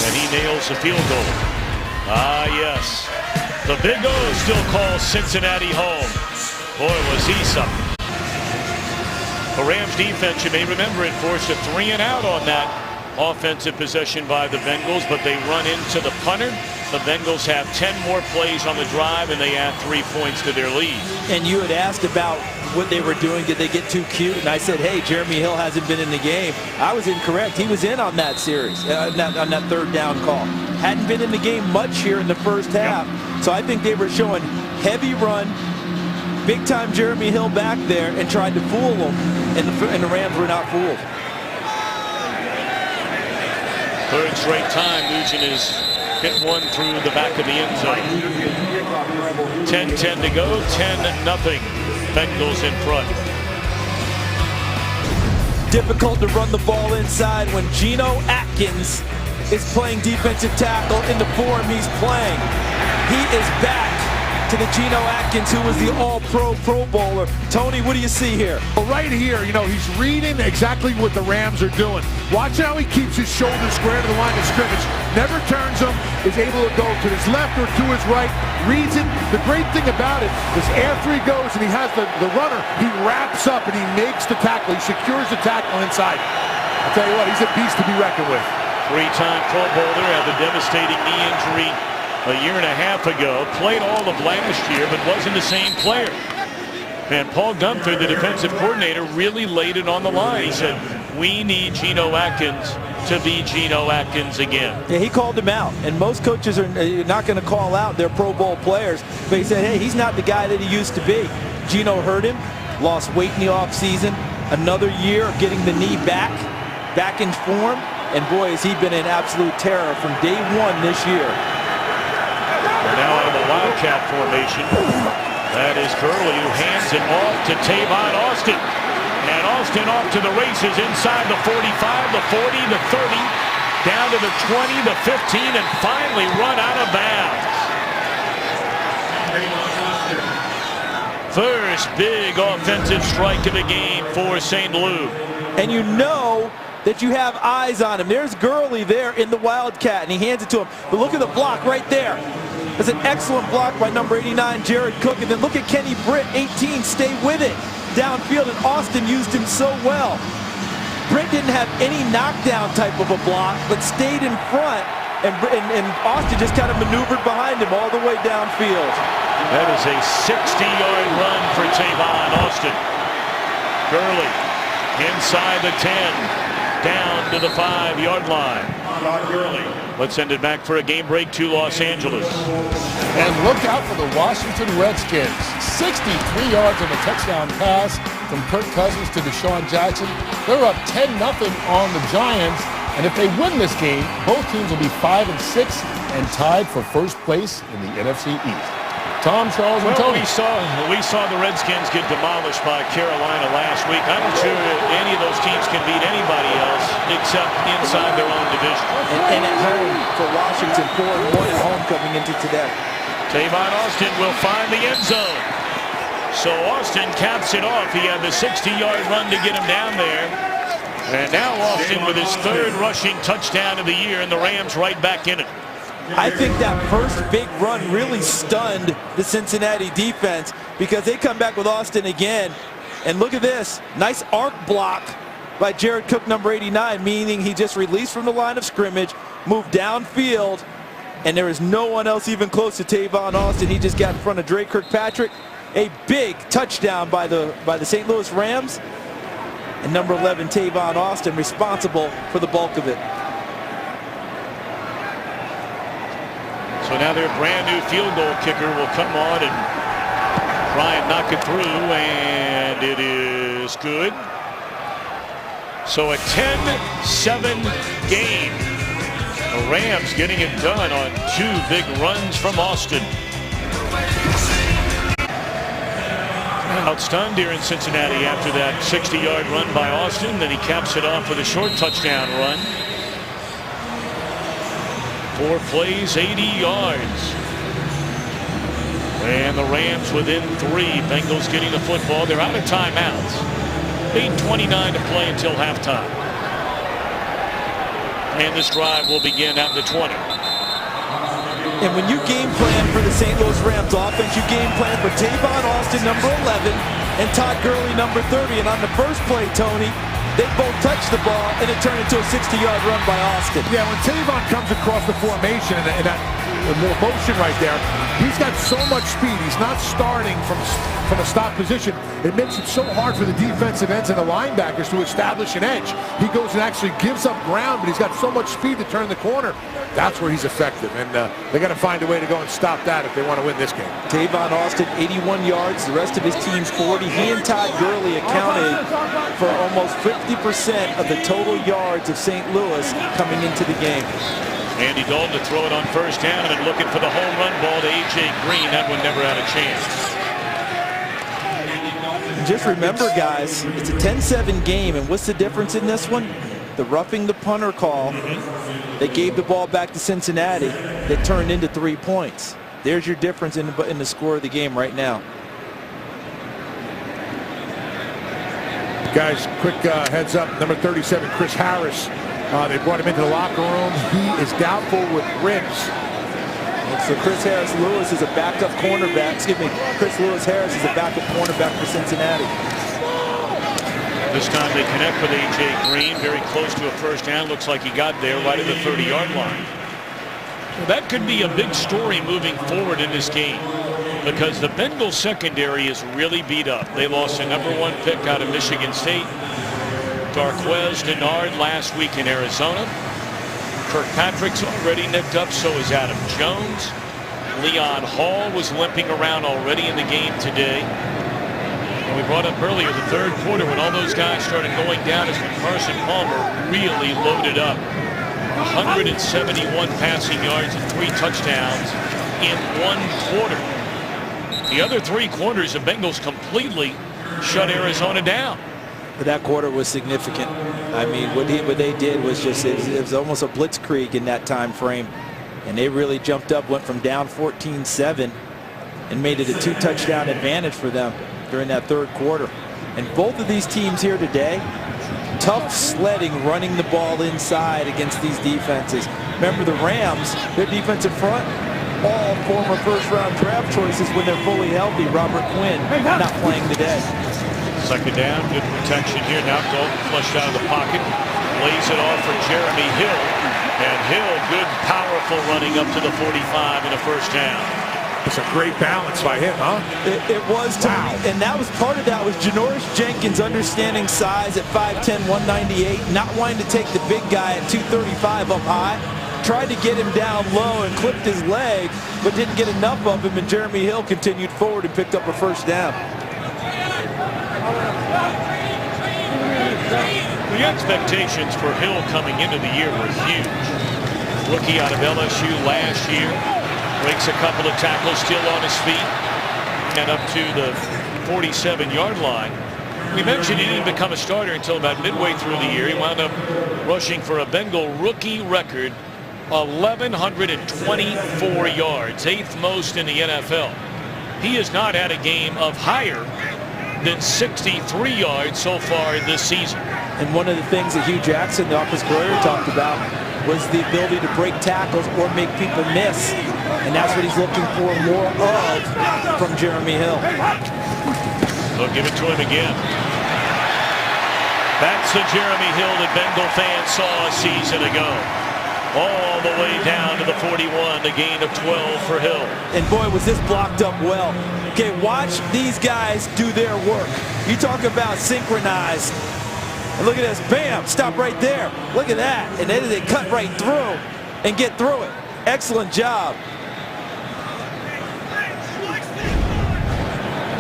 And he nails the field goal. Ah, yes. The Big O still calls Cincinnati home. Boy, was he something. The Rams defense, you may remember it, forced a 3-and-out on that offensive possession by the Bengals, but they run into the punter. The Bengals have 10 more plays on the drive, and they add 3 points to their lead. And you had asked about what they were doing. Did they get too cute? And I said, hey, Jeremy Hill hasn't been in the game. I was incorrect. He was in on that series, on that 3rd down call. Hadn't been in the game much here in the first half. So I think they were showing heavy run, big-time Jeremy Hill back there and tried to fool him, and the Rams were not fooled. Third straight time Nugent has hit one through the back of the end zone. 10-10 to go, 10-0. Bengals in front. Difficult to run the ball inside when Geno Atkins is playing defensive tackle in the form he's playing. He is back to the Geno Atkins who was the all-pro Pro Bowler. Tony, what do you see here? Well, right here, he's reading exactly what the Rams are doing. Watch how he keeps his shoulders square to the line of scrimmage. Never turns them, is able to go to his left or to his right, reads it. The great thing about it is after he goes and he has the runner, he wraps up and he makes the tackle. He secures the tackle inside. I'll tell you what, he's a beast to be reckoned with. Three-time Pro Bowler, had the devastating knee injury a year and a half ago. Played all of last year, but wasn't the same player. And Paul Gunther, the defensive coordinator, really laid it on the line. He said, we need Geno Atkins to be Geno Atkins again. Yeah, he called him out. And most coaches are not going to call out their Pro Bowl players. But he said, hey, he's not the guy that he used to be. Geno hurt him, lost weight in the offseason. Another year of getting the knee back in form. And boy, has he been in absolute terror from day one this year. We're now out of the Wildcat formation. That is Curley, who hands it off to Tavon Austin. And Austin off to the races inside the 45, the 40, the 30, down to the 20, the 15, and finally run out of bounds. First big offensive strike of the game for St. Louis. And you know that you have eyes on him. There's Gurley there in the Wildcat, and he hands it to him. But look at the block right there. It's an excellent block by number 89, Jared Cook. And then look at Kenny Britt, 18, stay with it. Downfield, and Austin used him so well. Britt didn't have any knockdown type of a block, but stayed in front, and Austin just kind of maneuvered behind him all the way downfield. That is a 60-yard run for Tavon Austin. Gurley inside the 10, down to the 5-yard line. Let's send it back for a game break to Los Angeles. And look out for the Washington Redskins. 63 yards on the touchdown pass from Kirk Cousins to Deshaun Jackson. They're up 10-0 on the Giants. And if they win this game, both teams will be 5-6 and tied for first place in the NFC East. Tom, Charles, and Tony. We saw the Redskins get demolished by Carolina last week. I'm not sure any of those teams can beat anybody else except inside their own division. And at home for Washington, 4-1 at home coming into today. Tavon Austin will find the end zone. So Austin caps it off. He had the 60-yard run to get him down there. And now Austin with his third rushing touchdown of the year, and the Rams right back in it. I think that first big run really stunned the Cincinnati defense because they come back with Austin again. And look at this. Nice arc block by Jared Cook, number 89, meaning he just released from the line of scrimmage, moved downfield, and there is no one else even close to Tavon Austin. He just got in front of Drake Kirkpatrick. A big touchdown by the St. Louis Rams. And number 11, Tavon Austin, responsible for the bulk of it. So now their brand new field goal kicker will come on and try and knock it through, and it is good. So a 10-7 game. The Rams getting it done on two big runs from Austin. Outstunned here in Cincinnati after that 60-yard run by Austin. Then he caps it off with a short touchdown run. 4 plays, 80 yards. And the Rams within 3. Bengals getting the football. They're out of timeouts. 8:29 to play until halftime. And this drive will begin at the 20. And when you game plan for the St. Louis Rams offense, you game plan for Tavon Austin, number 11, and Todd Gurley, number 30. And on the first play, Tony, they both touched the ball, and it turned into a 60-yard run by Austin. Yeah, when Tavon comes across the formation and that motion right there. He's got so much speed. He's not starting from a stop position. It makes it so hard for the defensive ends and the linebackers to establish an edge. He goes and actually gives up ground, but he's got so much speed to turn the corner. That's where he's effective, and they got to find a way to go and stop that if they want to win this game. Tavon Austin, 81 yards. The rest of his team's 40. He and Todd Gurley accounted for almost 50% of the total yards of St. Louis coming into the game. Andy Dalton to throw it on first down and looking for the home run ball to A.J. Green. That one never had a chance. And just remember, guys, it's a 10-7 game, and what's the difference in this one? The roughing the punter call. They gave the ball back to Cincinnati. That turned into 3 points. There's your difference in the score of the game right now. Guys, quick heads up. Number 37, Chris Harris. They brought him into the locker room. He is doubtful with ribs. So Chris Harris-Lewis is a backup cornerback. Excuse me, Chris Lewis-Harris is a backup cornerback for Cincinnati. This time they connect with A.J. Green. Very close to a first down. Looks like he got there right at the 30-yard line. Well, that could be a big story moving forward in this game, because the Bengals secondary is really beat up. They lost a #1 pick out of Michigan State, Darquez Dennard, last week in Arizona. Kirkpatrick's already nicked up, so is Adam Jones. Leon Hall was limping around already in the game today. And we brought up earlier the third quarter when all those guys started going down is when Carson Palmer really loaded up. 171 passing yards and 3 touchdowns in 1 quarter. The other 3 quarters, the Bengals completely shut Arizona down. But that quarter was significant. I mean, what they did was just, it was almost a blitzkrieg in that time frame. And they really jumped up, went from down 14-7 and made it a 2-touchdown advantage for them during that third quarter. And both of these teams here today, tough sledding, running the ball inside against these defenses. Remember the Rams, their defensive front, all former first-round draft choices when they're fully healthy. Robert Quinn not playing today. Second down, good protection here. Now Dalton flushed out of the pocket, lays it off for Jeremy Hill. And Hill, good, powerful running up to the 45 and a first down. It's a great balance by him, huh? It was, and that was part of that was Janoris Jenkins understanding size at 5'10", 198, not wanting to take the big guy at 235 up high. Tried to get him down low and clipped his leg, but didn't get enough of him, and Jeremy Hill continued forward and picked up a first down. The expectations for Hill coming into the year were huge. Rookie out of LSU last year. Breaks a couple of tackles, still on his feet, and up to the 47-yard line. We mentioned he didn't become a starter until about midway through the year. He wound up rushing for a Bengal rookie record, 1,124 yards, 8th most in the NFL. He has not had a game of higher than 63 yards so far this season. And one of the things that Hugh Jackson, the offensive coordinator, talked about was the ability to break tackles or make people miss. And that's what he's looking for more of from Jeremy Hill. They'll give it to him again. That's the Jeremy Hill that Bengal fans saw a season ago. All the way down to the 41, a gain of 12 for Hill. And boy, was this blocked up well. Okay, watch these guys do their work. You talk about synchronized. And look at this, bam, stop right there. Look at that. And then they cut right through and get through it. Excellent job.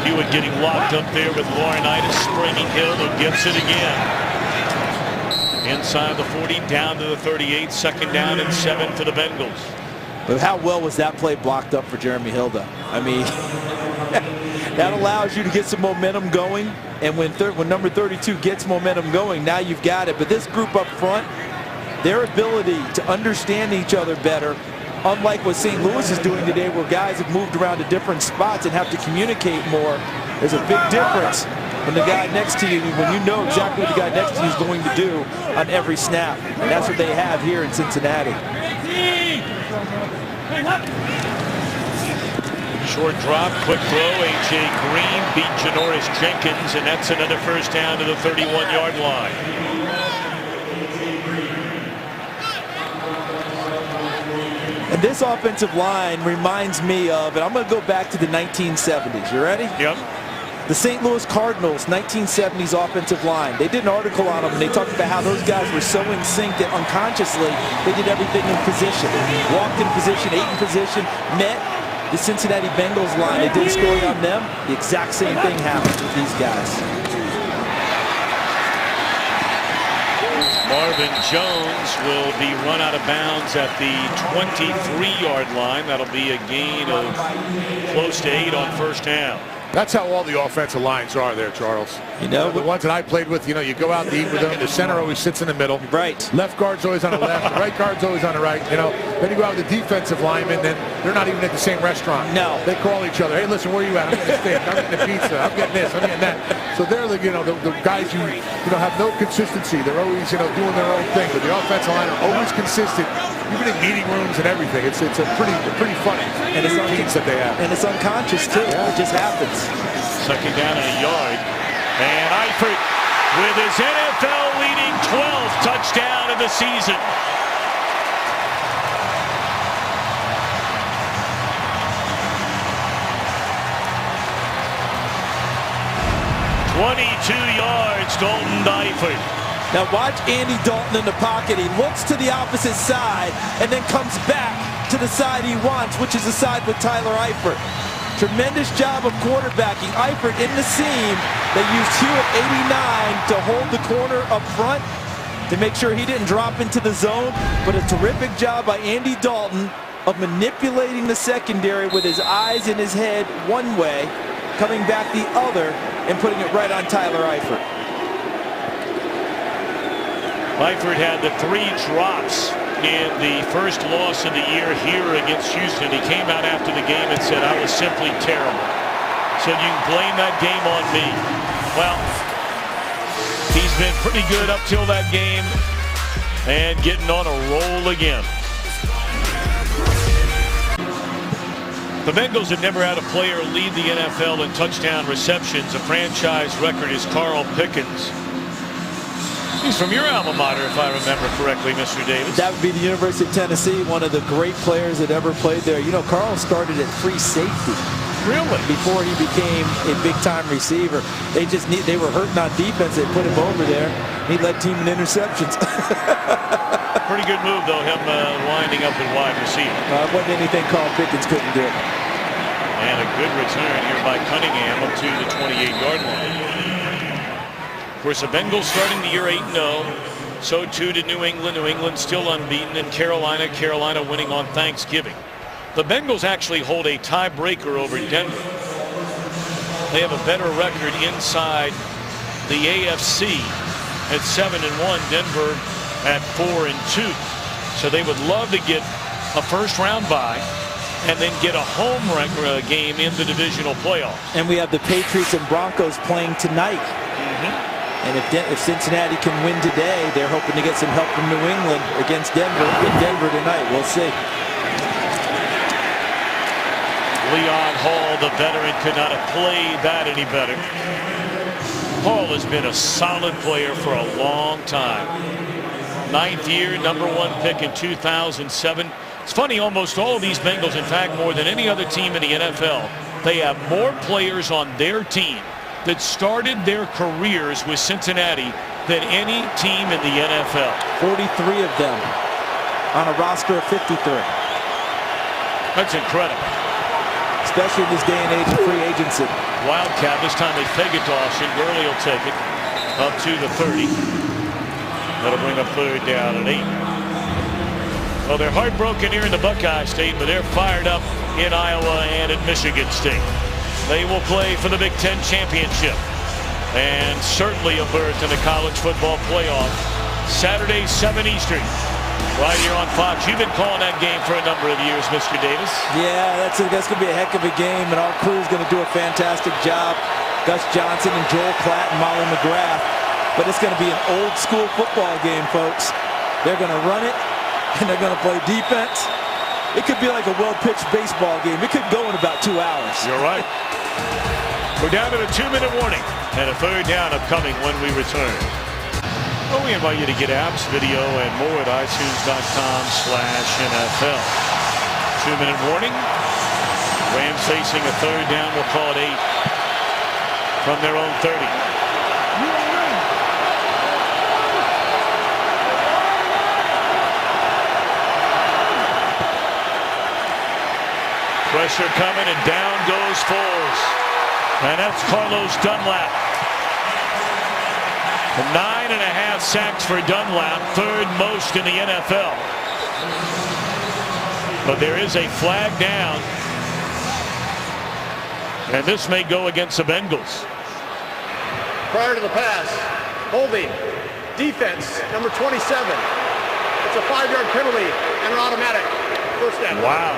Hewitt getting locked up there with Laurinaitis, springing Hill, who gets it again. Inside the 40, down to the 38, 2nd down and 7 for the Bengals. But how well was that play blocked up for Jeremy Hill, though? I mean, that allows you to get some momentum going. And when number 32 gets momentum going, now you've got it. But this group up front, their ability to understand each other better, unlike what St. Louis is doing today, where guys have moved around to different spots and have to communicate more, there's a big difference when the guy next to you, when you know exactly what the guy next to you is going to do on every snap. And that's what they have here in Cincinnati. Short drop, quick throw. A.J. Green beat Janoris Jenkins, and that's another first down to the 31-yard line. And this offensive line reminds me of, and I'm going to go back to the 1970s. You ready? Yep. The St. Louis Cardinals 1970s offensive line. They did an article on them, and they talked about how those guys were so in sync that unconsciously they did everything in position. Walked in position, ate in position, met the Cincinnati Bengals line. They did scoring on them. The exact same thing happened with these guys. Marvin Jones will be run out of bounds at the 23-yard line. That'll be a gain of close to 8 on first down. That's how all the offensive lines are there, Charles. You know, the ones that I played with, you know, you go out to eat with them. The center always sits in the middle. Right. Left guard's always on the left. The right guard's always on the right. You know, then you go out with the defensive linemen, then they're not even at the same restaurant. No. They call each other. Hey, listen, where are you at? I'm getting a steak. I'm getting a pizza. I'm getting this. I'm getting that. So they're the, you know, the guys who, you know, have no consistency. They're always, you know, doing their own thing. But the offensive line are always consistent, even in meeting rooms and everything. It's a pretty funny and it's routines that they have. And it's unconscious too. Yeah. It just happens. Second down and a yard. And Eifert with his NFL-leading 12th touchdown of the season. "22 yards, Dalton Eifert." Now watch Andy Dalton in the pocket. He looks to the opposite side and then comes back to the side he wants, which is the side with Tyler Eifert. Tremendous job of quarterbacking. Eifert in the seam. They used Hewitt 89 to hold the corner up front to make sure he didn't drop into the zone. But a terrific job by Andy Dalton of manipulating the secondary with his eyes in his head one way, coming back the other, and putting it right on Tyler Eifert. Eifert had the 3 drops in the first loss of the year here against Houston. He came out after the game and said, "I was simply terrible." Said, "You can blame that game on me." Well, he's been pretty good up till that game and getting on a roll again. The Bengals have never had a player lead the NFL in touchdown receptions. A franchise record is Carl Pickens. He's from your alma mater, if I remember correctly, Mr. Davis. That would be the University of Tennessee, one of the great players that ever played there. You know, Carl started at free safety. Really? Before he became a big-time receiver. They were hurting on defense. They put him over there. He led team in interceptions. Pretty good move, though, him winding up at wide receiver. Wasn't anything Carl Pickens couldn't do. And a good return here by Cunningham up to the 28-yard line. Of course, the Bengals starting the year 8-0. So too did New England. New England still unbeaten. And Carolina winning on Thanksgiving. The Bengals actually hold a tiebreaker over Denver. They have a better record inside the AFC at 7-1. Denver at 4-2. So they would love to get a first-round bye and then get a home game in the divisional playoffs. And we have the Patriots and Broncos playing tonight. And if Cincinnati can win today, they're hoping to get some help from New England against Denver in Denver tonight. We'll see. Leon Hall, the veteran, could not have played that any better. Hall has been a solid player for a long time. 9th year, #1 pick in 2007. It's funny, almost all of these Bengals, in fact, more than any other team in the NFL, they have more players on their team that started their careers with Cincinnati than any team in the NFL. 43 of them on a roster of 53. That's incredible. Especially in this day and age of free agency. Wildcat, this time they fake it to Austin. Gurley will take it up to the 30. That'll bring up 3rd down and 8. Well, they're heartbroken here in the Buckeye State, but they're fired up in Iowa and at Michigan State. They will play for the Big Ten championship and certainly a berth in the college football playoff. Saturday, 7 Eastern, right here on Fox. You've been calling that game for a number of years, Mr. Davis. Yeah, that's going to be a heck of a game, and our crew is going to do a fantastic job. Gus Johnson and Joel Klatt and Molly McGrath. But it's going to be an old-school football game, folks. They're going to run it, and they're going to play defense. It could be like a well-pitched baseball game. It could go in about 2 hours. You're right. We're down to a 2-minute warning and a 3rd down upcoming when we return. Well, we invite you to get apps, video, and more at iTunes.com/NFL. 2-minute warning. Rams facing a third down. We'll call it 8 from their own 30. Pressure coming, and down goes Foles. And that's Carlos Dunlap. 9.5 sacks for Dunlap, third most in the NFL. But there is a flag down. And this may go against the Bengals. Prior to the pass, holding, defense, number 27. It's a 5-yard penalty and an automatic first down. Wow.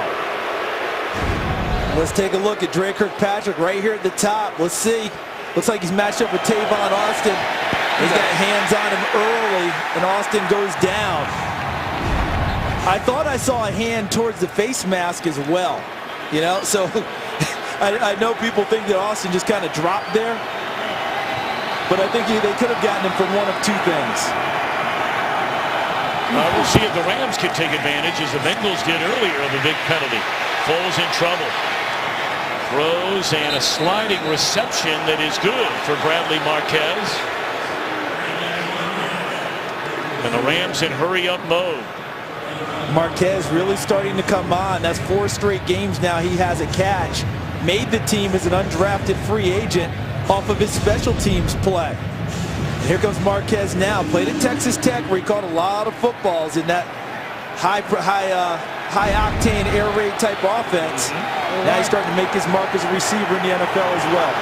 Let's take a look at Dre Kirkpatrick right here at the top. Let's see. Looks like he's matched up with Tavon Austin. He's got hands on him early, and Austin goes down. I thought I saw a hand towards the face mask as well. You know, so I know people think that Austin just kind of dropped there, but I think they could have gotten him from one of two things. We'll see if the Rams can take advantage, as the Bengals did earlier, of a big penalty. Foles in trouble. Throws and a sliding reception that is good for Bradley Marquez. And the Rams in hurry-up mode. Marquez really starting to come on. That's 4 straight games now he has a catch. Made the team as an undrafted free agent off of his special teams play. And here comes Marquez now. Played at Texas Tech, where he caught a lot of footballs in that high-octane air raid type offense. Now he's starting to make his mark as a receiver in the NFL as well.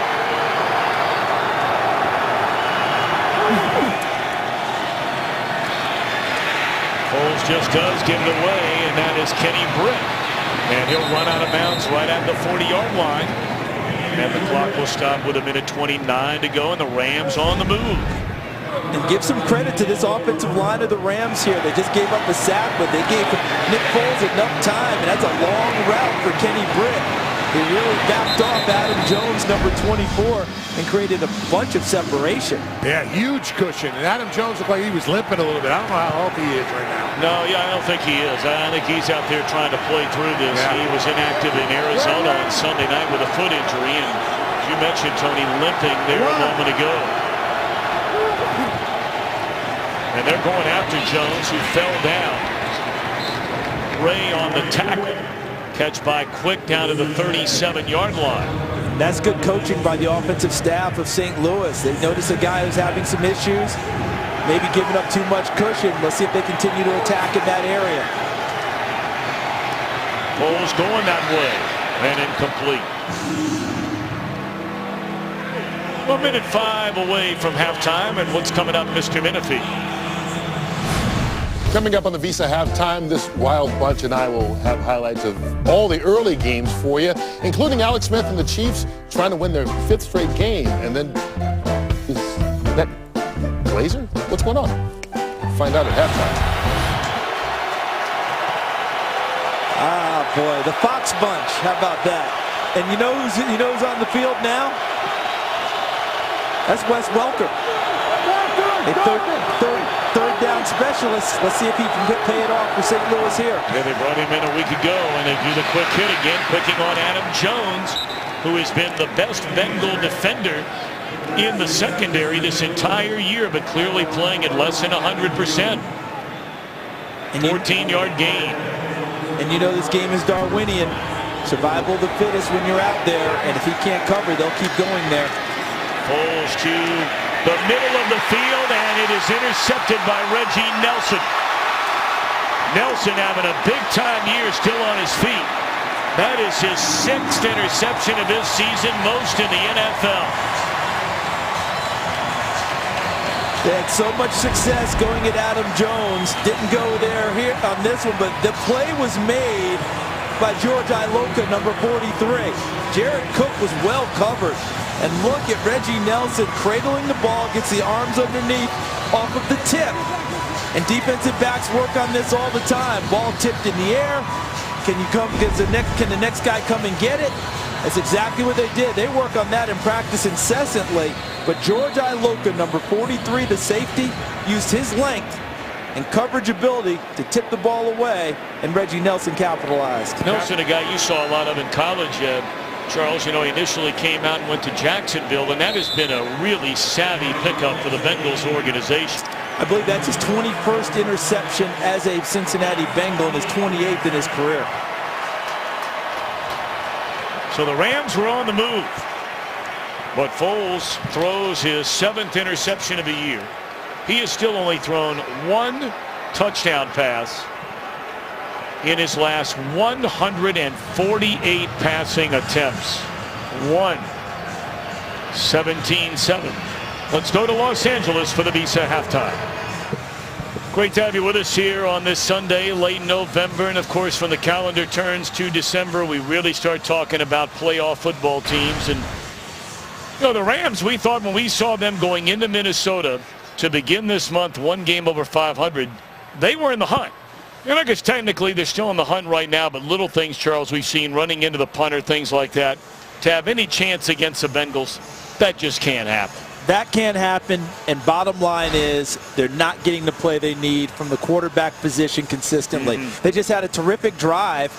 Foles just does give it away, and that is Kenny Britt. And he'll run out of bounds right at the 40-yard line. And the clock will stop with 1:29 to go, and the Rams on the move. And give some credit to this offensive line of the Rams here. They just gave up a sack, but they gave Nick Foles enough time, and that's a long route for Kenny Britt. He really backed off Adam Jones, number 24, and created a bunch of separation. Yeah, huge cushion. And Adam Jones looked like he was limping a little bit. I don't know how healthy he is right now. No, yeah, I don't think he is. I think he's out there trying to play through this. Yeah. He was inactive in Arizona on Sunday night with a foot injury, and as you mentioned, Tony, limping there a moment ago. And they're going after Jones, who fell down. Ray on the tackle. Catch by Quick down to the 37-yard line. That's good coaching by the offensive staff of St. Louis. They notice a guy who's having some issues, maybe giving up too much cushion. Let's see if they continue to attack in that area. Foles going that way, and incomplete. 1:05 away from halftime, and what's coming up, Mr. Menifee? Coming up on the Visa Halftime, this wild bunch and I will have highlights of all the early games for you, including Alex Smith and the Chiefs trying to win their 5th straight game. And then, is that Glazer? What's going on? Find out at halftime. Ah, boy, the Fox bunch. How about that? And you know who's on the field now? That's Wes Welker. A third down specialist. Let's see if he can pay it off for St. Louis here. Yeah, they brought him in a week ago, and they do the quick hit again, picking on Adam Jones, who has been the best Bengal defender in the secondary this entire year, but clearly playing at less than 100%. 14-yard gain. And you know this game is Darwinian. Survival of the fittest when you're out there, and if he can't cover, they'll keep going there. Foles to the middle of the field, and it is intercepted by Reggie Nelson. Nelson having a big-time year, still on his feet. That is his 6th interception of this season, most in the NFL. They had so much success going at Adam Jones. Didn't go there here on this one, but the play was made by George Iloka, number 43. Jared Cook was well covered. And look at Reggie Nelson cradling the ball, gets the arms underneath off of the tip. And defensive backs work on this all the time. Ball tipped in the air. Can the next guy come and get it? That's exactly what they did. They work on that in practice incessantly. But George Iloka, number 43, the safety, used his length and coverage ability to tip the ball away, and Reggie Nelson capitalized. Nelson, a guy you saw a lot of in college, Charles. You know, he initially came out and went to Jacksonville, and that has been a really savvy pickup for the Bengals organization. I believe that's his 21st interception as a Cincinnati Bengal and his 28th in his career. So the Rams were on the move, but Foles throws his 7th interception of the year. He has still only thrown 1 touchdown pass in his last 148 passing attempts. 17-7. Let's go to Los Angeles for the Visa halftime. Great to have you with us here on this Sunday, late November. And of course, when the calendar turns to December, we really start talking about playoff football teams. And you know, the Rams, we thought when we saw them going into Minnesota to begin this month, 1 game over 500, they were in the hunt. You know, I guess technically they're still in the hunt right now, but little things, Charles, we've seen running into the punter, things like that. To have any chance against the Bengals, that just can't happen. That can't happen, and bottom line is they're not getting the play they need from the quarterback position consistently. They just had a terrific drive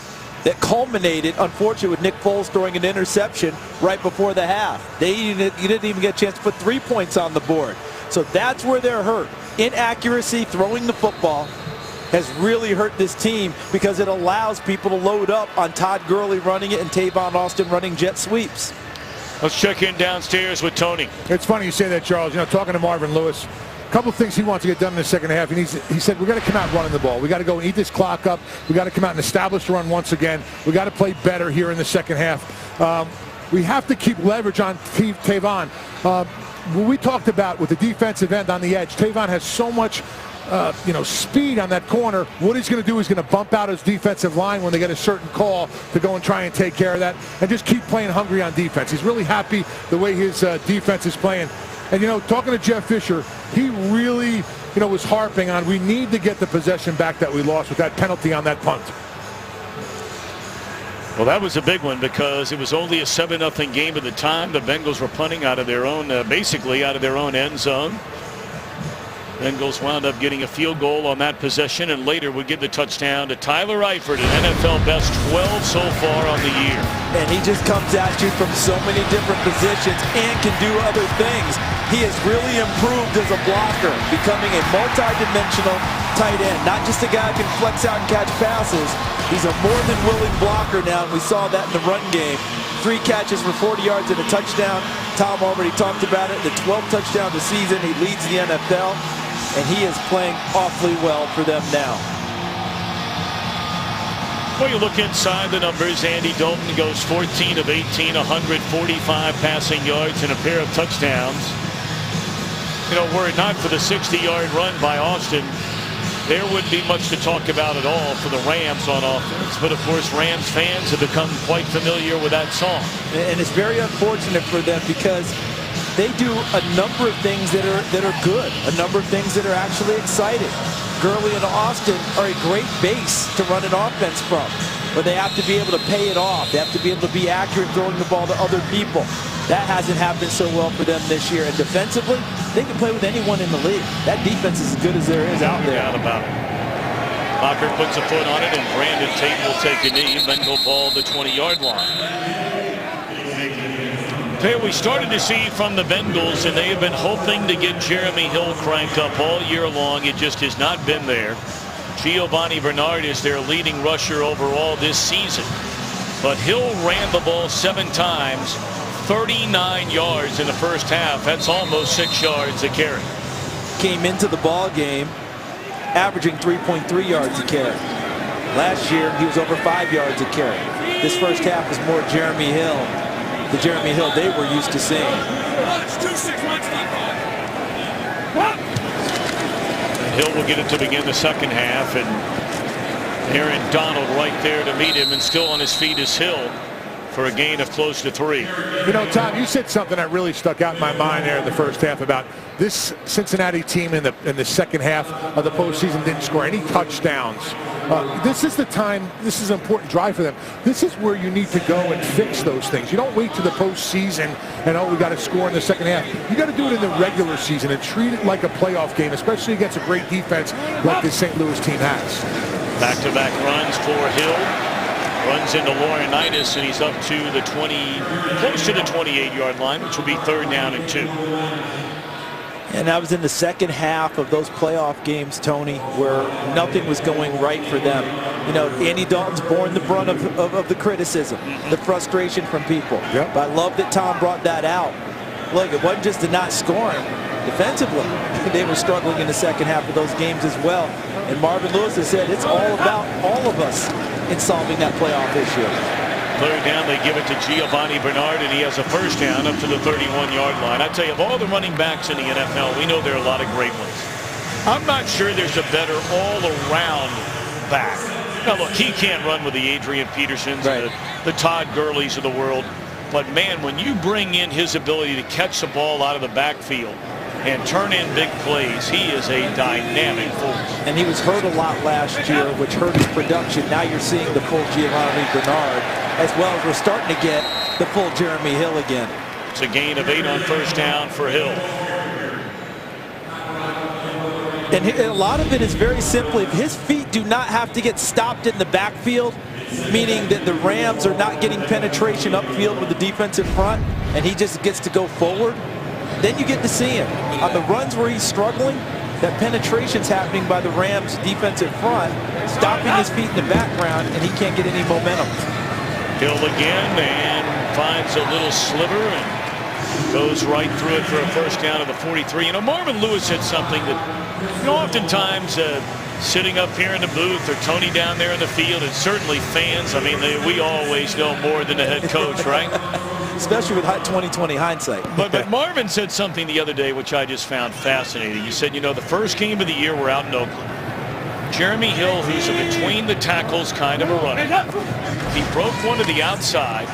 that culminated, unfortunately, with Nick Foles throwing an interception right before the half. You didn't even get a chance to put 3 points on the board. So that's where they're hurt. Inaccuracy, throwing the football, has really hurt this team because it allows people to load up on Todd Gurley running it and Tavon Austin running jet sweeps. Let's check in downstairs with Tony. It's funny you say that, Charles. You know, talking to Marvin Lewis, a couple of things he wants to get done in the second half. He said, we're going to come out running the ball. We got to go and eat this clock up. We got to come out and establish the run once again. We got to play better here in the second half. We have to keep leverage on Tavon. When we talked about with the defensive end on the edge, Tavon has so much speed on that corner. What he's going to do is going to bump out his defensive line when they get a certain call to go and try and take care of that and just keep playing hungry on defense. He's really happy the way his defense is playing. And, you know, talking to Jeff Fisher, he really, was harping on we need to get the possession back that we lost with that penalty on that punt. Well, that was a big one because it was only a 7-0 game at the time. The Bengals were punting out of their own, basically out of their own end zone. Bengals wound up getting a field goal on that possession and later would give the touchdown to Tyler Eifert, an NFL best 12 so far on the year. And he just comes at you from so many different positions and can do other things. He has really improved as a blocker, becoming a multi-dimensional tight end. Not just a guy who can flex out and catch passes. He's a more than willing blocker now, and we saw that in the run game. 3 catches for 40 yards and a touchdown. Tom already talked about it. The 12th touchdown this season. He leads the NFL. And he is playing awfully well for them now. Well, you look inside the numbers. Andy Dalton goes 14 of 18, 145 passing yards and a pair of touchdowns. You know, were it not for the 60-yard run by Austin, there wouldn't be much to talk about at all for the Rams on offense. But, of course, Rams fans have become quite familiar with that song. And it's very unfortunate for them because they do a number of things that are good, a number of things that are actually exciting. Gurley and Austin are a great base to run an offense from, but they have to be able to pay it off. They have to be able to be accurate throwing the ball to other people. That hasn't happened so well for them this year. And defensively, they can play with anyone in the league. That defense is as good as there is out there. No doubt about it. Locker puts a foot on it, and Brandon Tate will take a knee. Bengal ball the 20-yard line. We started to see from the Bengals, and they have been hoping to get Jeremy Hill cranked up all year long. It just has not been there. Giovanni Bernard is their leading rusher overall this season. But Hill ran the ball 7 times, 39 yards in the first half. That's almost 6 yards a carry. Came into the ball game averaging 3.3 yards a carry. Last year, he was over 5 yards a carry. This first half was more Jeremy Hill. The Jeremy Hill they were used to seeing. Hill will get it to begin the second half, and Aaron Donald right there to meet him, and still on his feet is Hill. for a gain of close to 3. You know, Tom, you said something that really stuck out in my mind there in the first half about this Cincinnati team in the second half of the postseason didn't score any touchdowns. This is the time, this is an important drive for them. This is where you need to go and fix those things. You don't wait to the postseason and, oh, we got to score in the second half. You got to do it in the regular season and treat it like a playoff game, especially against a great defense like this St. Louis team has. Back-to-back runs for Hill. Runs into Laurinaitis, and he's up to the close to the 28-yard line, which will be 3rd down and 2. And that was in the second half of those playoff games, Tony, where nothing was going right for them. You know, Andy Dalton's borne the brunt of the criticism, the frustration from people. Yep. But I love that Tom brought that out. Look, it wasn't just the not scoring. Defensively, they were struggling in the second half of those games as well. And Marvin Lewis has said it's all about all of us in solving that playoff issue. 3rd down, they give it to Giovanni Bernard, and he has a 1st down up to the 31-yard line. I tell you, of all the running backs in the NFL, we know there are a lot of great ones. I'm not sure there's a better all-around back. Now, look, he can't run with the Adrian Petersons, right, the Todd Gurleys of the world. But, man, when you bring in his ability to catch the ball out of the backfield and turn in big plays, he is a dynamic force. And he was hurt a lot last year, which hurt his production. Now you're seeing the full Giovanni Bernard, as well as we're starting to get the full Jeremy Hill again. It's a gain of 8 on 1st down for Hill. And a lot of it is very simple. If his feet do not have to get stopped in the backfield, meaning that the Rams are not getting penetration upfield with the defensive front, and he just gets to go forward, then you get to see him. On the runs where he's struggling, that penetration's happening by the Rams defensive front, stopping his feet in the background, and he can't get any momentum. Hill again, and finds a little sliver and goes right through it for a 1st down at the 43. You know, Marvin Lewis said something that, you know, oftentimes sitting up here in the booth or Tony down there in the field, and certainly fans, I mean, we always know more than the head coach, right? Especially with 20/20 hindsight. But Marvin said something the other day which I just found fascinating. He said, you know, the first game of the year we're out in Oakland. Jeremy Hill, who's a between the tackles kind of a runner, he broke one to the outside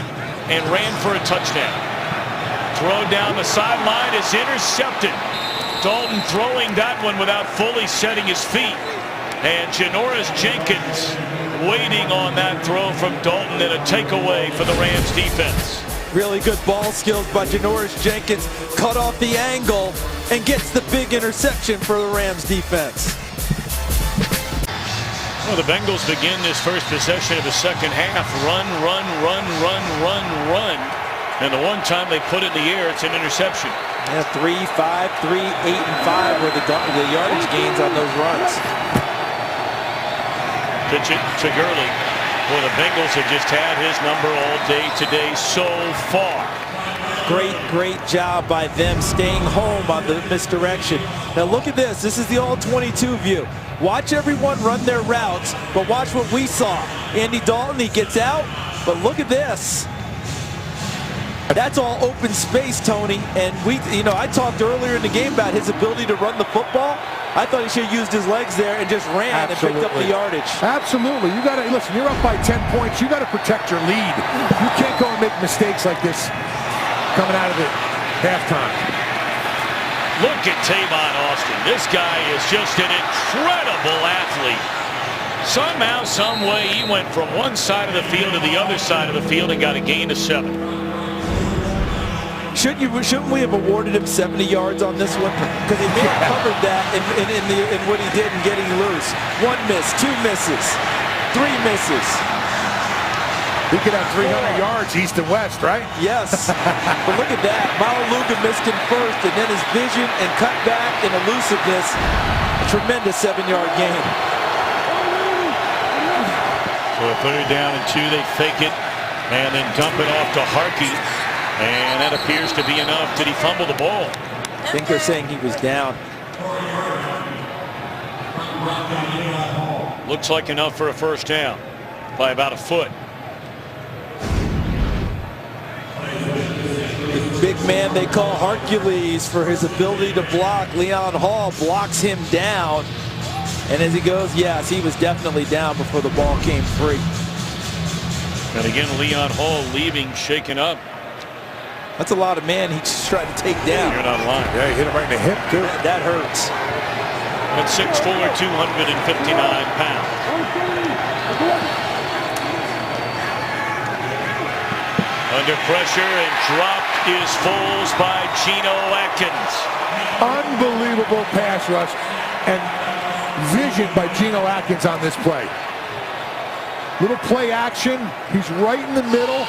and ran for a touchdown. Throw down the sideline is intercepted. Dalton throwing that one without fully setting his feet. And Janoris Jenkins waiting on that throw from Dalton, and a takeaway for the Rams defense. Really good ball skills by Janoris Jenkins. Cut off the angle and gets the big interception for the Rams defense. Well, the Bengals begin this first possession of the second half. Run, run, run, run, run, run. And the one time they put it in the air, it's an interception. Yeah, 3, 5, 3, 8, and 5 were the yardage gains on those runs. Pitch it to Gurley. Well, the Bengals have just had his number all day today so far. Great job by them staying home on the misdirection. Now look at this. This is the all-22 view. Watch everyone run their routes, but watch what we saw. Andy Dalton, he gets out, but look at this. That's all open space, Tony. And I talked earlier in the game about his ability to run the football. I thought he should have used his legs there and just ran and picked up the yardage. Absolutely. You got to listen. You're up by 10 points. You got to protect your lead. You can't go and make mistakes like this coming out of the halftime. Look at Tavon Austin. This guy is just an incredible athlete. Somehow, some way, he went from one side of the field to the other side of the field and got a gain of 7. Shouldn't we have awarded him 70 yards on this one? Because he may have covered that in what he did in getting loose. 1 miss, 2 misses, 3 misses. He could have 300 yards east and west, right? Yes. But look at that. Malaluga missed him first, and then his vision and cutback and elusiveness. A tremendous 7-yard gain. So a 3rd down and 2. They fake it and then dump it off to Harkey. And that appears to be enough. Did he fumble the ball? I think they're saying he was down. Looks like enough for a 1st down by about a foot. The big man they call Hercules for his ability to block. Leon Hall blocks him down. And as he goes, yes, he was definitely down before the ball came free. And again, Leon Hall leaving, shaken up. That's a lot of man he just tried to take down. You're not lying. Yeah, he hit him right in the hip, too. That hurts. At 6'4", 259 pounds. Under pressure and dropped is Foles by Geno Atkins. Unbelievable pass rush and vision by Geno Atkins on this play. Little play action. He's right in the middle.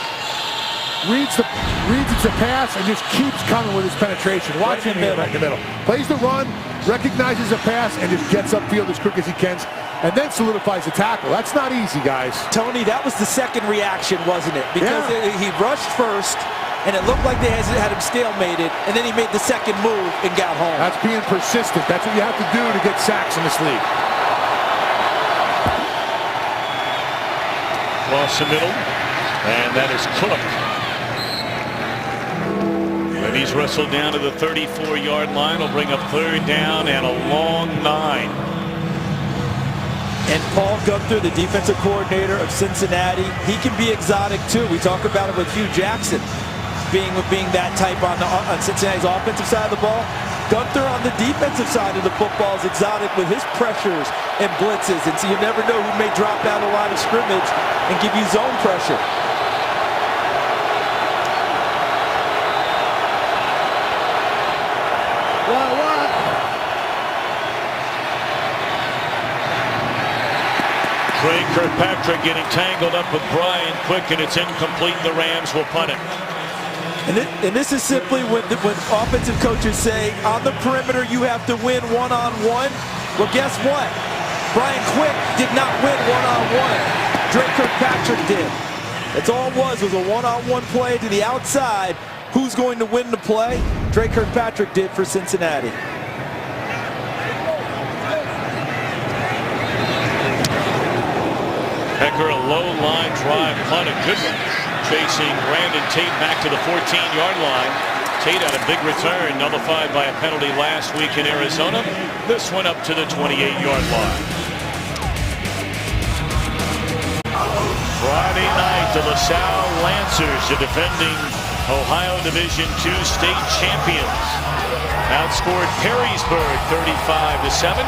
Reads it's a pass and just keeps coming with his penetration. Watch him right in the middle. Plays the run, recognizes a pass, and just gets upfield as quick as he can, and then solidifies the tackle. That's not easy, guys. Tony, that was the second reaction, wasn't it? Because he rushed first, and it looked like they had him stalemated, and then he made the second move and got home. That's being persistent. That's what you have to do to get sacks in this league. Across the middle, and that is Cook. And he's wrestled down to the 34-yard line. Will bring up 3rd down and a long 9. And Paul Gunther, the defensive coordinator of Cincinnati, he can be exotic too. We talk about it with Hugh Jackson being that type on Cincinnati's offensive side of the ball. Gunther on the defensive side of the football is exotic with his pressures and blitzes. And so you never know who may drop out a line of scrimmage and give you zone pressure. Trey Kirkpatrick getting tangled up with Brian Quick, and it's incomplete. The Rams will punt it. And this is simply when offensive coaches say, on the perimeter, you have to win one-on-one. Well, guess what? Brian Quick did not win one-on-one. Trey Kirkpatrick did. That's all it was a one-on-one play to the outside. Who's going to win the play? Trey Kirkpatrick did for Cincinnati. Becker, a low line drive punt, a good one. Chasing Brandon Tate back to the 14-yard line. Tate had a big return, nullified by a penalty last week in Arizona. This one up to the 28-yard line. Friday night, the LaSalle Lancers, the defending Ohio Division II state champions, outscored Perrysburg 35-7.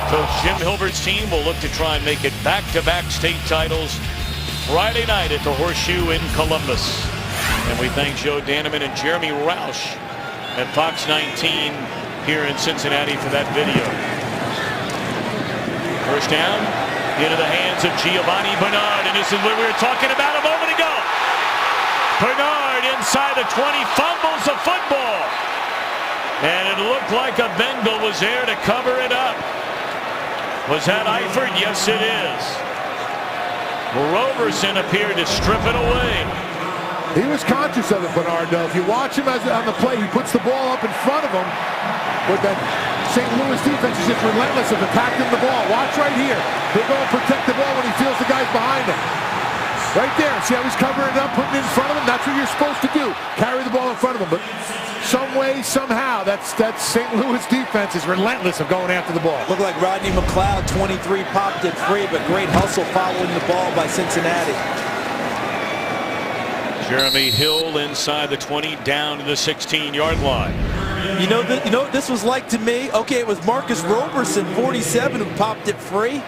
Coach Jim Hilbert's team will look to try and make it back-to-back state titles Friday night at the Horseshoe in Columbus. And we thank Joe Danneman and Jeremy Roush at Fox 19 here in Cincinnati for that video. First down into the hands of Giovanni Bernard, and this is what we were talking about a moment ago. Bernard inside the 20 fumbles the football, and it looked like a Bengal was there to cover it up. Was that Eifert? Yes, it is. Roberson appeared to strip it away. He was conscious of it, Bernard, though. If you watch him on the play, he puts the ball up in front of him. But that St. Louis defense is just relentless of attacking the ball. Watch right here. He'll go and protect the ball when he feels the guy's behind him. Right there. See how he's covering it up, putting it in front of him? That's what you're supposed to do. Carry the ball in front of him. But some way, somehow, that St. Louis defense is relentless of going after the ball. Looked like Rodney McLeod, 23, popped it free, but great hustle following the ball by Cincinnati. Jeremy Hill inside the 20, down to the 16-yard line. You know what this was like to me? Okay, it was Marcus Roberson, 47, who popped it free.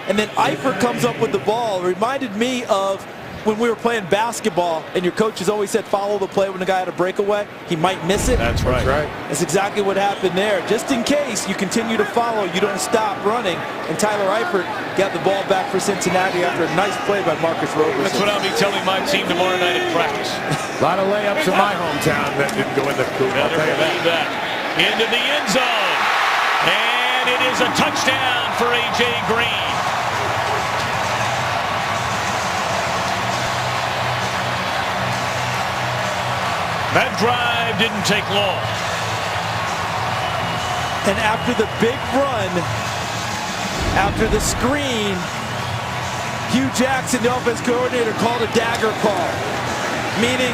And then Eifert comes up with the ball. It reminded me of when we were playing basketball and your coaches always said follow the play when the guy had a breakaway. He might miss it. That's right. That's exactly what happened there. Just in case you continue to follow, you don't stop running. And Tyler Eifert got the ball back for Cincinnati after a nice play by Marcus Roberson. That's what I'll be telling my team tomorrow night at practice. A lot of layups in my hometown that didn't go in the coop. Better believe that. Into the end zone. And it is a touchdown for A.J. Green. That drive didn't take long. And after the big run, after the screen, Hugh Jackson, the offense coordinator, called a dagger call. Meaning,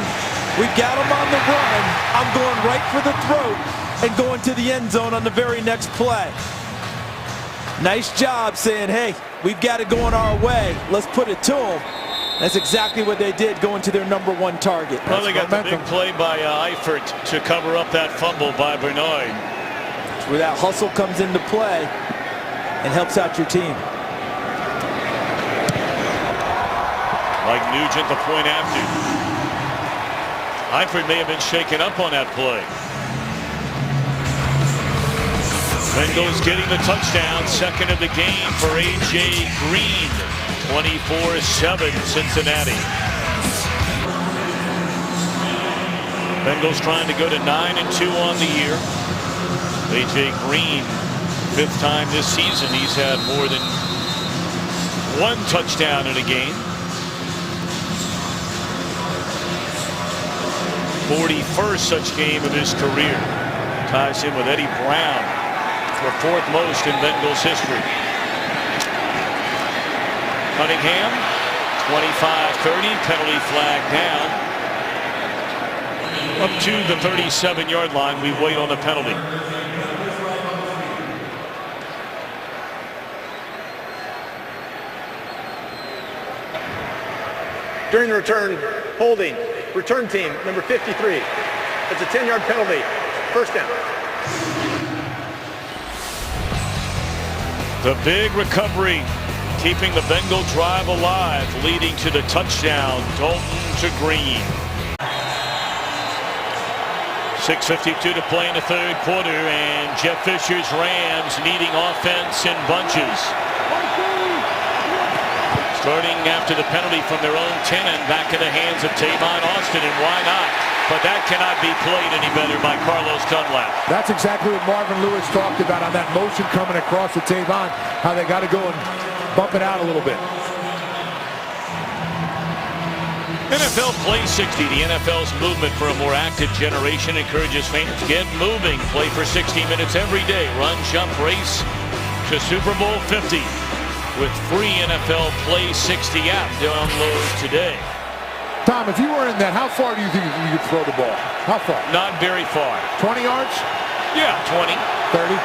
we've got him on the run, I'm going right for the throat and going to the end zone on the very next play. Nice job saying, hey, we've got it going our way. Let's put it to him. That's exactly what they did, going to their #1 target. Well, they got the big play by Eifert to cover up that fumble by Bernard. Where that hustle comes into play and helps out your team. Like Nugent, the point after. Eifert may have been shaken up on that play. Bengals getting the touchdown, second of the game for A.J. Green. 24-7 Cincinnati. Bengals trying to go to 9-2 on the year. A.J. Green, 5th time this season he's had more than 1 touchdown in a game. 41st such game of his career. Ties him with Eddie Brown for 4th most in Bengals history. Cunningham, 25-30, penalty flag down. Up to the 37-yard line, we wait on the penalty. During the return, holding, return team, number 53. It's a 10-yard penalty. First down. The big recovery, keeping the Bengal drive alive, leading to the touchdown. Dalton to Green. 6:52 to play in the 3rd quarter, and Jeff Fisher's Rams needing offense in bunches. Starting after the penalty from their own 10, back in the hands of Tavon Austin, and why not? But that cannot be played any better by Carlos Dunlap. That's exactly what Marvin Lewis talked about on that motion coming across to Tavon, how they got to go and bump it out a little bit. NFL Play 60, the NFL's movement for a more active generation, encourages fans to get moving. Play for 60 minutes every day. Run, jump, race to Super Bowl 50 with free NFL Play 60 app. Download today. Tom, if you were in that, how far do you think you could throw the ball? How far? Not very far. 20 yards? Yeah, 20. 30?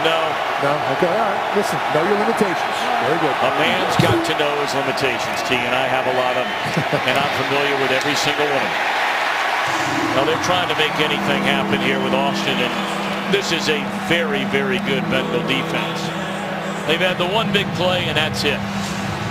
No. No? Okay, all right. Listen, know your limitations. Very good. A man's got to know his limitations, T, and I have a lot of them, and I'm familiar with every single one of them. Now, they're trying to make anything happen here with Austin, and this is a very, very good Bengal defense. They've had the one big play, and that's it.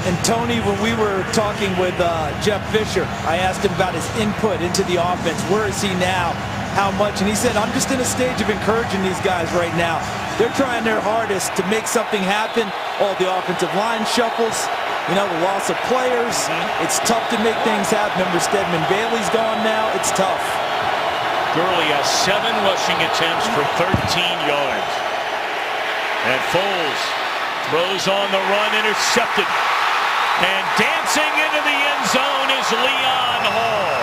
And Tony, when we were talking with Jeff Fisher, I asked him about his input into the offense. Where is he now? How much? And he said, I'm just in a stage of encouraging these guys right now. They're trying their hardest to make something happen. All the offensive line shuffles, you know, the loss of players. It's tough to make things happen. Remember, Stedman Bailey's gone now. It's tough. Gurley has 7 rushing attempts for 13 yards. And Foles throws on the run, intercepted. And dancing into the end zone is Leon Hall.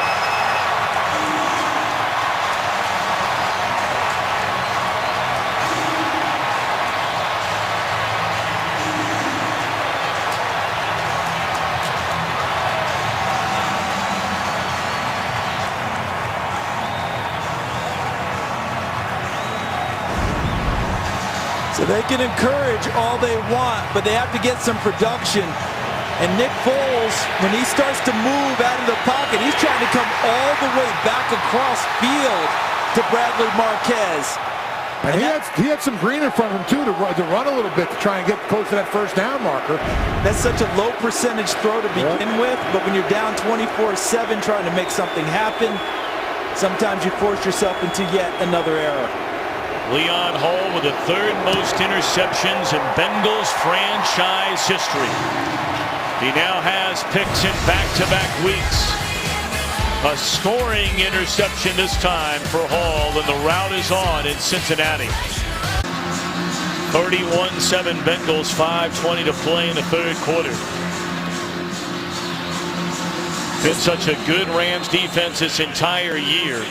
So they can encourage all they want, but they have to get some production. And Nick Foles, when he starts to move out of the pocket, he's trying to come all the way back across field to Bradley Marquez. And he had some green in front of him, too, to run a little bit to try and get close to that first down marker. That's such a low percentage throw to begin with, but when you're down 24-7 trying to make something happen, sometimes you force yourself into yet another error. Leon Hall with the 3rd most interceptions in Bengals franchise history. He now has picks in back-to-back weeks. A scoring interception this time for Hall, and the route is on in Cincinnati. 31-7 Bengals, 5:20 to play in the 3rd quarter. Been such a good Rams defense this entire year.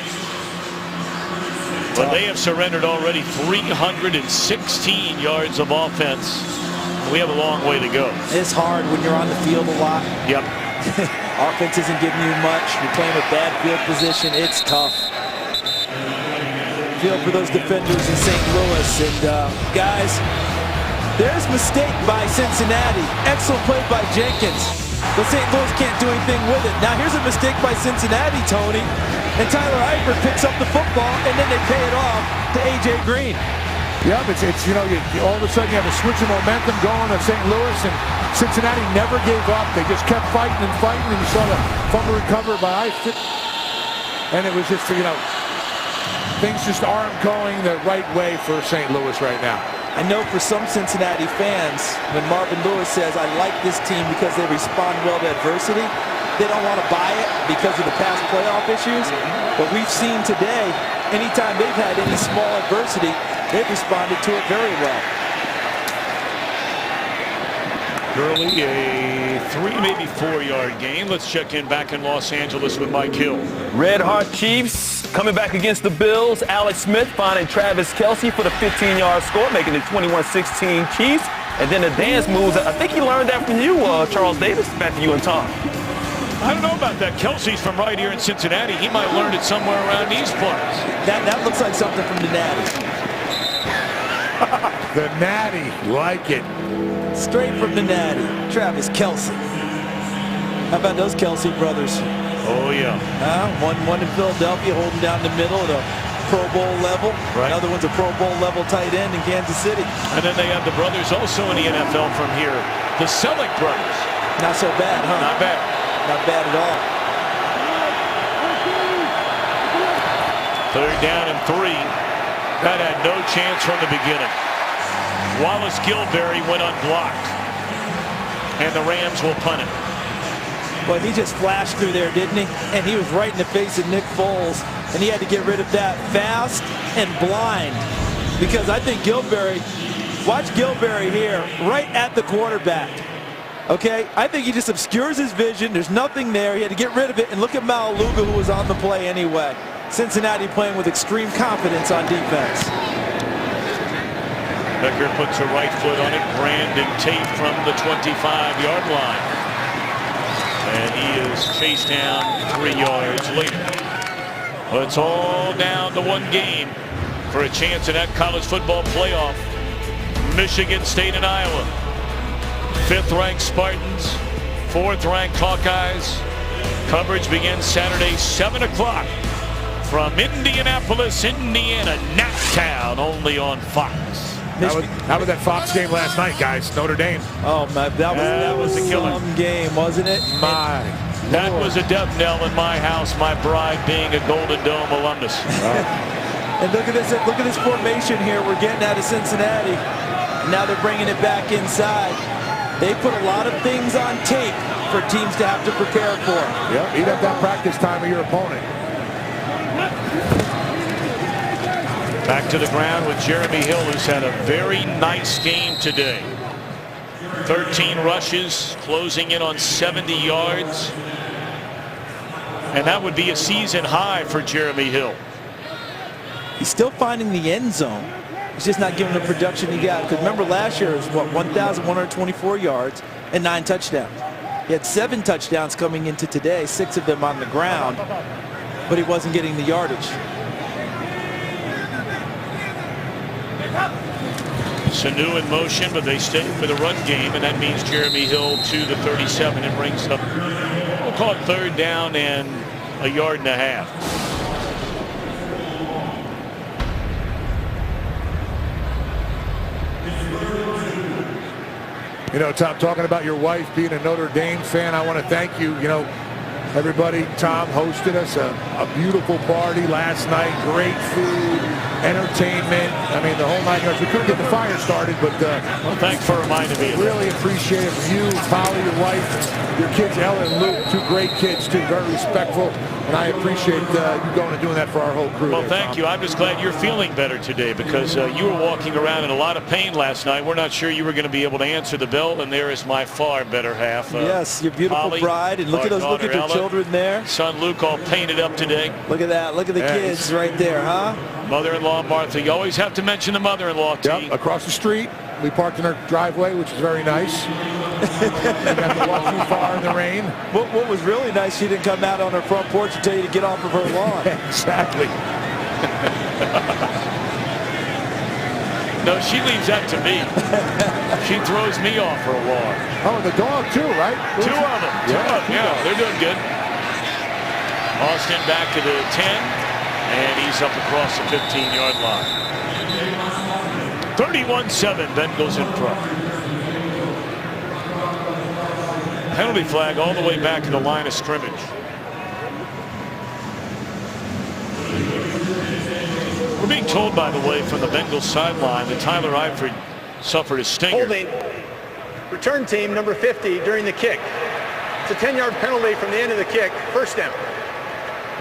But they have surrendered already 316 yards of offense. We have a long way to go. It's hard when you're on the field a lot. Yep. Offense isn't giving you much. You're playing a bad field position. It's tough. Feel for those defenders in St. Louis. And guys, there's a mistake by Cincinnati. Excellent play by Jenkins. but St. Louis can't do anything with it. Now here's a mistake by Cincinnati, Tony, and Tyler Eifert picks up the football, and then they pay it off to A.J. Green. Yeah, it's you know, all of a sudden you have a switch of momentum going to St. Louis, and Cincinnati never gave up. They just kept fighting and fighting, and you saw the fumble recover by Eifert, and it was just, you know, things just aren't going the right way for St. Louis right now. I know for some Cincinnati fans, when Marvin Lewis says, I like this team because they respond well to adversity, they don't want to buy it because of the past playoff issues. But we've seen today, anytime they've had any small adversity, they've responded to it very well. Early, a 3, maybe 4-yard game. Let's check in back in Los Angeles with Mike Hill. Red Heart Chiefs coming back against the Bills. Alex Smith finding Travis Kelce for the 15-yard score, making it 21-16 Chiefs. And then the dance moves. I think he learned that from you, Charles Davis. Back to you and Tom. I don't know about that. Kelce's from right here in Cincinnati. He might have learned it somewhere around these parts. That looks like something from the Natty. The Natty, like it. Straight from the Natty, Travis Kelce. How about those Kelce brothers? Oh, yeah. One in Philadelphia, holding down the middle at a Pro Bowl level. Right. Another one's a Pro Bowl level tight end in Kansas City. And then they have the brothers also in the NFL from here. The Selleck brothers. Not so bad, huh? Not bad. Not bad at all. 3rd down and 3. That had no chance from the beginning. Wallace Gilberry went unblocked. And the Rams will punt it. Well, he just flashed through there, didn't he? And he was right in the face of Nick Foles. And he had to get rid of that fast and blind. Because I think Gilberry, watch Gilberry here, right at the quarterback. Okay? I think he just obscures his vision. There's nothing there. He had to get rid of it. And look at Maluga, who was on the play anyway. Cincinnati playing with extreme confidence on defense. Becker puts a right foot on it. Brandon Tate from the 25-yard line. And he is chased down 3 yards later. Well, it's all down to one game for a chance in that college football playoff. Michigan State and Iowa. 5th-ranked Spartans, 4th-ranked Hawkeyes. Coverage begins Saturday, 7 o'clock from Indianapolis, Indiana, Naptown, only on Fox. How was that Fox game last night, guys? Notre Dame. Oh, man, that was a killer game, wasn't it? My That was a death knell in my house, my bride being a Golden Dome alumnus. And look at this formation here. We're getting out of Cincinnati. Now they're bringing it back inside. They put a lot of things on tape for teams to have to prepare for. Yep, eat up that practice time of your opponent. Back to the ground with Jeremy Hill, who's had a very nice game today. 13 rushes, closing in on 70 yards. And that would be a season high for Jeremy Hill. He's still finding the end zone. He's just not giving the production he got. Because remember, last year it was, what, 1,124 yards and 9 touchdowns. He had 7 touchdowns coming into today, 6 of them on the ground. But he wasn't getting the yardage. Sanu in motion, but they stay for the run game, and that means Jeremy Hill to the 37 and brings up, we'll call it 3rd down and a yard and a half. You know, Tom, talking about your wife being a Notre Dame fan, I want to thank you. You know, everybody, Tom hosted us a beautiful party last night. Great food, entertainment. I mean, the whole 9 yards. We couldn't get the fire started, but well, thanks for reminding me of that. Really appreciate it from you, Polly, your wife, your kids, Ella and Luke, 2 great kids, too, very respectful. And I appreciate you going and doing that for our whole crew. Well, there, thank Tom. you. I'm just glad you're feeling better today, because you were walking around in a lot of pain last night. We're not sure you were going to be able to answer the bell, and there is my far better half. Yes, your beautiful Polly, bride, and look at your Ella, children there. Son Luke all painted up today. Look at that. Look at the kids right there, huh? Mother-in-law Martha. You always have to mention the mother-in-law, T. Yep, across the street. We parked in our driveway, which is very nice. Didn't have to walk too far in the rain. What was really nice, she didn't come out on her front porch and tell you to get off of her lawn. Exactly. No, she leaves that to me. She throws me off for a walk. Oh, and the dog too, right? Two of them. Yeah, they're doing good. Austin back to the 10, and he's up across the 15-yard line. 31-7, Bengals in front. Penalty flag all the way back to the line of scrimmage. We're being told, by the way, from the Bengals sideline that Tyler Eifert suffered a stinger. Holding return team number 50 during the kick. It's a 10-yard penalty from the end of the kick. First down.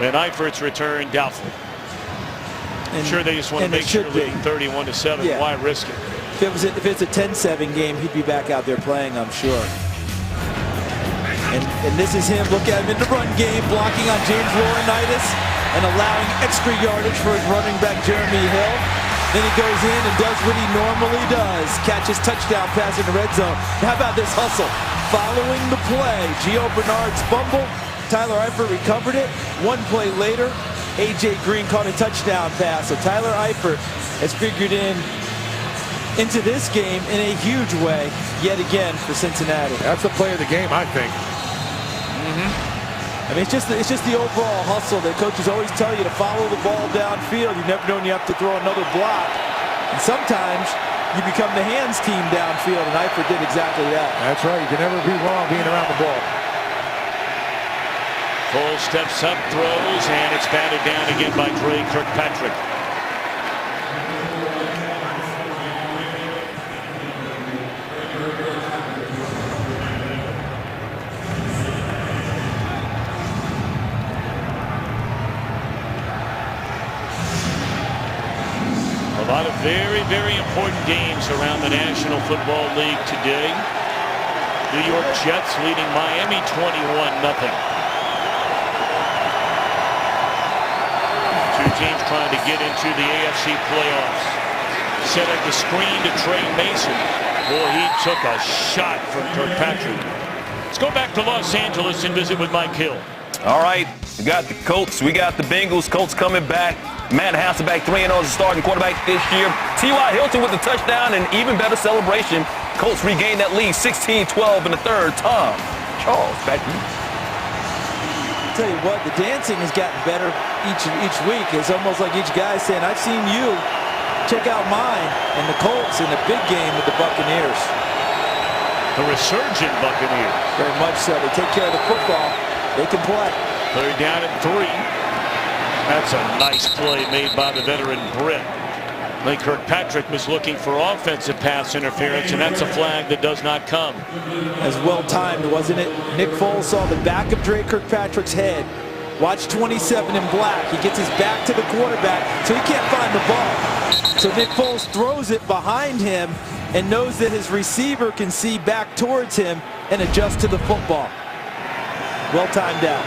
And Eifert's return doubtful. I'm sure they just want to make sure leading 31-7. Yeah. Why risk it? If it's a 10-7 game, he'd be back out there playing, I'm sure. And this is him. Look at him in the run game, blocking on James Laurinaitis and allowing extra yardage for his running back, Jeremy Hill. Then he goes in and does what he normally does, catches touchdown pass in the red zone. How about this hustle? Following the play, Gio Bernard's fumble. Tyler Eifert recovered it. One play later, A.J. Green caught a touchdown pass. So Tyler Eifert has figured into this game in a huge way yet again for Cincinnati. That's the play of the game, I think. I mean, it's just the overall hustle that coaches always tell you to follow the ball downfield. You never know when you have to throw another block. And sometimes you become the hands team downfield, and Eifert did exactly that. That's right. You can never be wrong being around the ball. Foles steps up, throws, and it's batted down again by Dre Kirkpatrick. A lot of very, very important games around the National Football League today. New York Jets leading Miami 21-0. Two teams trying to get into the AFC playoffs. Set at the screen to Trey Mason. Boy, he took a shot from Kirkpatrick. Let's go back to Los Angeles and visit with Mike Hill. All right, we got the Colts, we got the Bengals. Colts coming back. Matt Hasselbeck 3-0 as a starting quarterback this year. T.Y. Hilton with the touchdown and even better celebration. Colts regained that lead 16-12 in the third. Tom, Charles, back to you. I'll tell you what, the dancing has gotten better each week. It's almost like each guy saying, I've seen you, check out mine. And the Colts in the big game with the Buccaneers. The resurgent Buccaneers. Very much so. They take care of the football. They can play. Third down at 3. That's a nice play made by the veteran Britt. Lee Kirkpatrick was looking for offensive pass interference, and that's a flag that does not come. As well timed, wasn't it? Nick Foles saw the back of Dre Kirkpatrick's head. Watch 27 in black. He gets his back to the quarterback, so he can't find the ball. So Nick Foles throws it behind him and knows that his receiver can see back towards him and adjust to the football. Well timed out.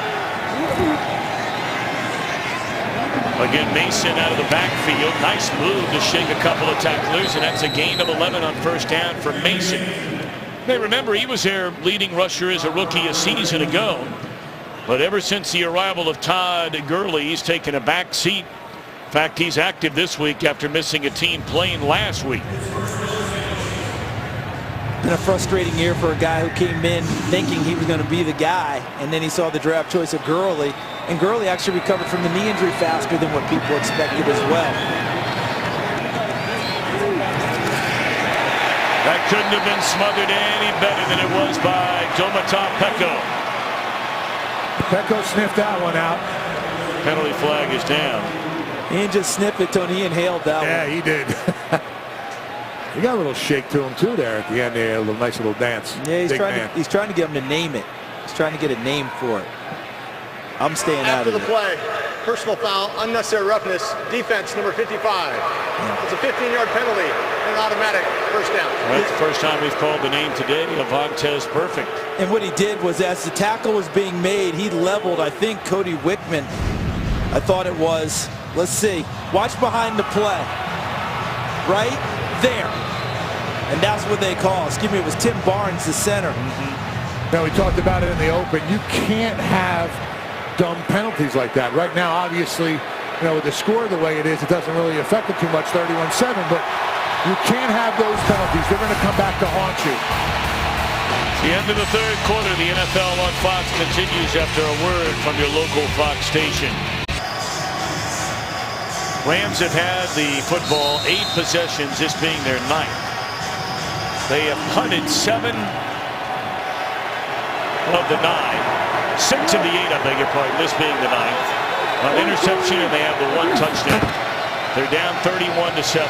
Again, Mason out of the backfield. Nice move to shake a couple of tacklers, and that's a gain of 11 on first down for Mason. Hey, remember, he was their leading rusher as a rookie a season ago. But ever since the arrival of Todd Gurley, he's taken a back seat. In fact, he's active this week after missing a team plane last week. Been a frustrating year for a guy who came in thinking he was going to be the guy, and then he saw the draft choice of Gurley, and Gurley actually recovered from the knee injury faster than what people expected as well. That couldn't have been smothered any better than it was by Domata Peko. Peko sniffed that one out. Penalty flag is down. He didn't just sniff it, Tony. He inhaled that one. Yeah, he did. He got a little shake to him too there at the end there, a little nice little dance. Yeah, he's trying to get him to name it. He's trying to get a name for it. I'm staying out of it. After the play, personal foul, unnecessary roughness, defense number 55. It's a 15-yard penalty and an automatic first down. Well, that's the first time we've called the name today of Vontez Perfect. And what he did was, as the tackle was being made, he leveled, I think, Cody Wickman. I thought it was. Let's see. Watch behind the play. Right there. And that's what they call. Excuse me, it was Tim Barnes, the center. Now, we talked about it in the open. You can't have dumb penalties like that. Right now, obviously, you know, with the score the way it is, it doesn't really affect it too much, 31-7. But You can't have those penalties. They're going to come back to haunt you. The end of the third quarter. The NFL on Fox continues after a word from your local Fox station. Rams have had the football 8 possessions, this being their 9th. They have punted 7 of the 9. 6 of the 8, I beg your pardon, this being the 9th. An interception, and they have the 1 touchdown. They're down 31-7.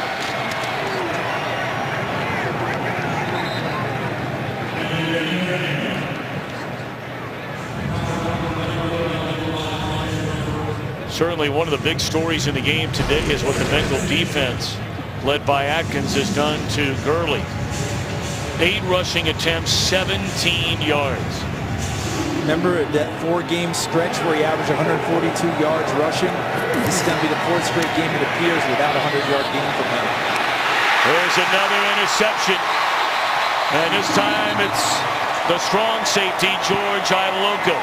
Certainly one of the big stories in the game today is what the Bengal defense, led by Atkins, has done to Gurley. 8 rushing attempts, 17 yards. Remember that 4-game stretch where he averaged 142 yards rushing? This is going to be the 4th straight game, it appears, without a 100-yard game from him. There's another interception. And this time it's the strong safety, George Iloka.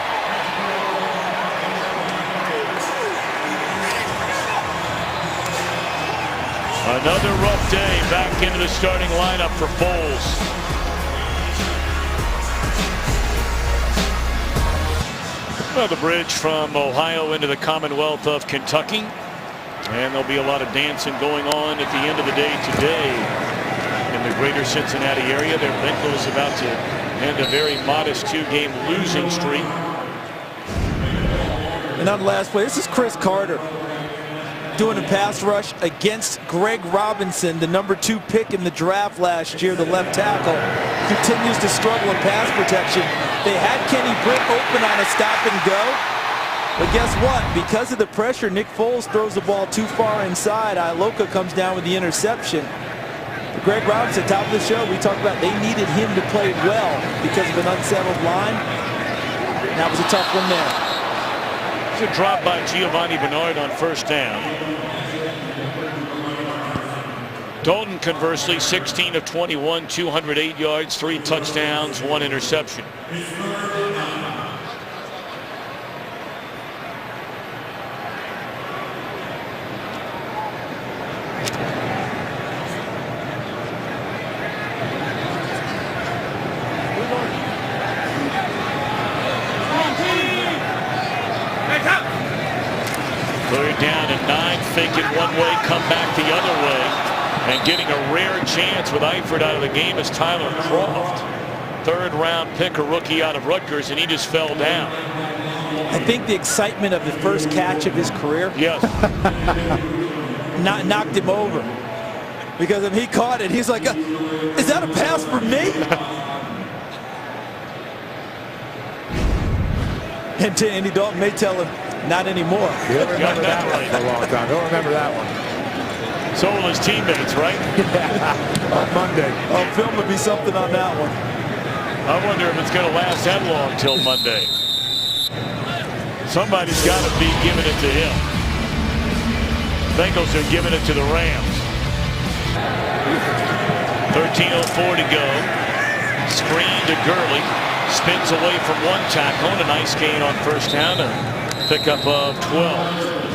Another rough day back into the starting lineup for Foles. Well, the bridge from Ohio into the Commonwealth of Kentucky. And there'll be a lot of dancing going on at the end of the day today in the greater Cincinnati area. Their Bengals about to end a very modest 2-game losing streak. And on the last play, this is Chris Carter doing a pass rush against Greg Robinson, the #2 pick in the draft last year, the left tackle. Continues to struggle in pass protection. They had Kenny Britt open on a stop and go. But guess what? Because of the pressure, Nick Foles throws the ball too far inside. Iloka comes down with the interception. But Greg Robinson, top of the show, we talked about they needed him to play well because of an unsettled line. And that was a tough one there. A drop by Giovanni Bernard on first down. Dalton, conversely, 16 of 21, 208 yards, 3 touchdowns, 1 interception. Third down and 9, fake it one way, come back the other way. And getting a rare chance with Eifert out of the game is Tyler Croft. 3rd-round pick, a rookie out of Rutgers, and he just fell down. I think the excitement of the first catch of his career Yes. knocked him over. Because if he caught it, he's like, is that a pass for me? And Andy Dalton may tell him, not anymore. He'll remember that one for a long time. He'll remember that one. So will his teammates, right? Yeah. On Monday. Oh, film would be something on that one. I wonder if it's going to last that long till Monday. Somebody's got to be giving it to him. Bengals are giving it to the Rams. 13:04 to go. Screen to Gurley. Spins away from 1 tackle, and a nice gain on first down. A pickup of 12.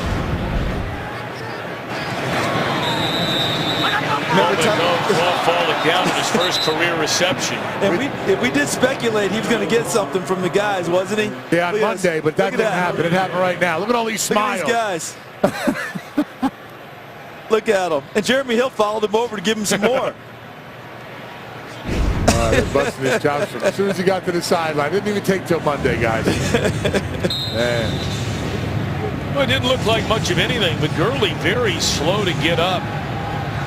Falling down in his first career reception. And we did speculate he was going to get something from the guys, wasn't he? Yeah, on Monday, but that didn't happen. It happened right now. Look at all these smiles. Look at these guys. Look at them. And Jeremy Hill followed him over to give him some more. They're busting his chops as soon as he got to the sideline. Didn't even take till Monday, guys. Man. Well, it didn't look like much of anything, but Gurley very slow to get up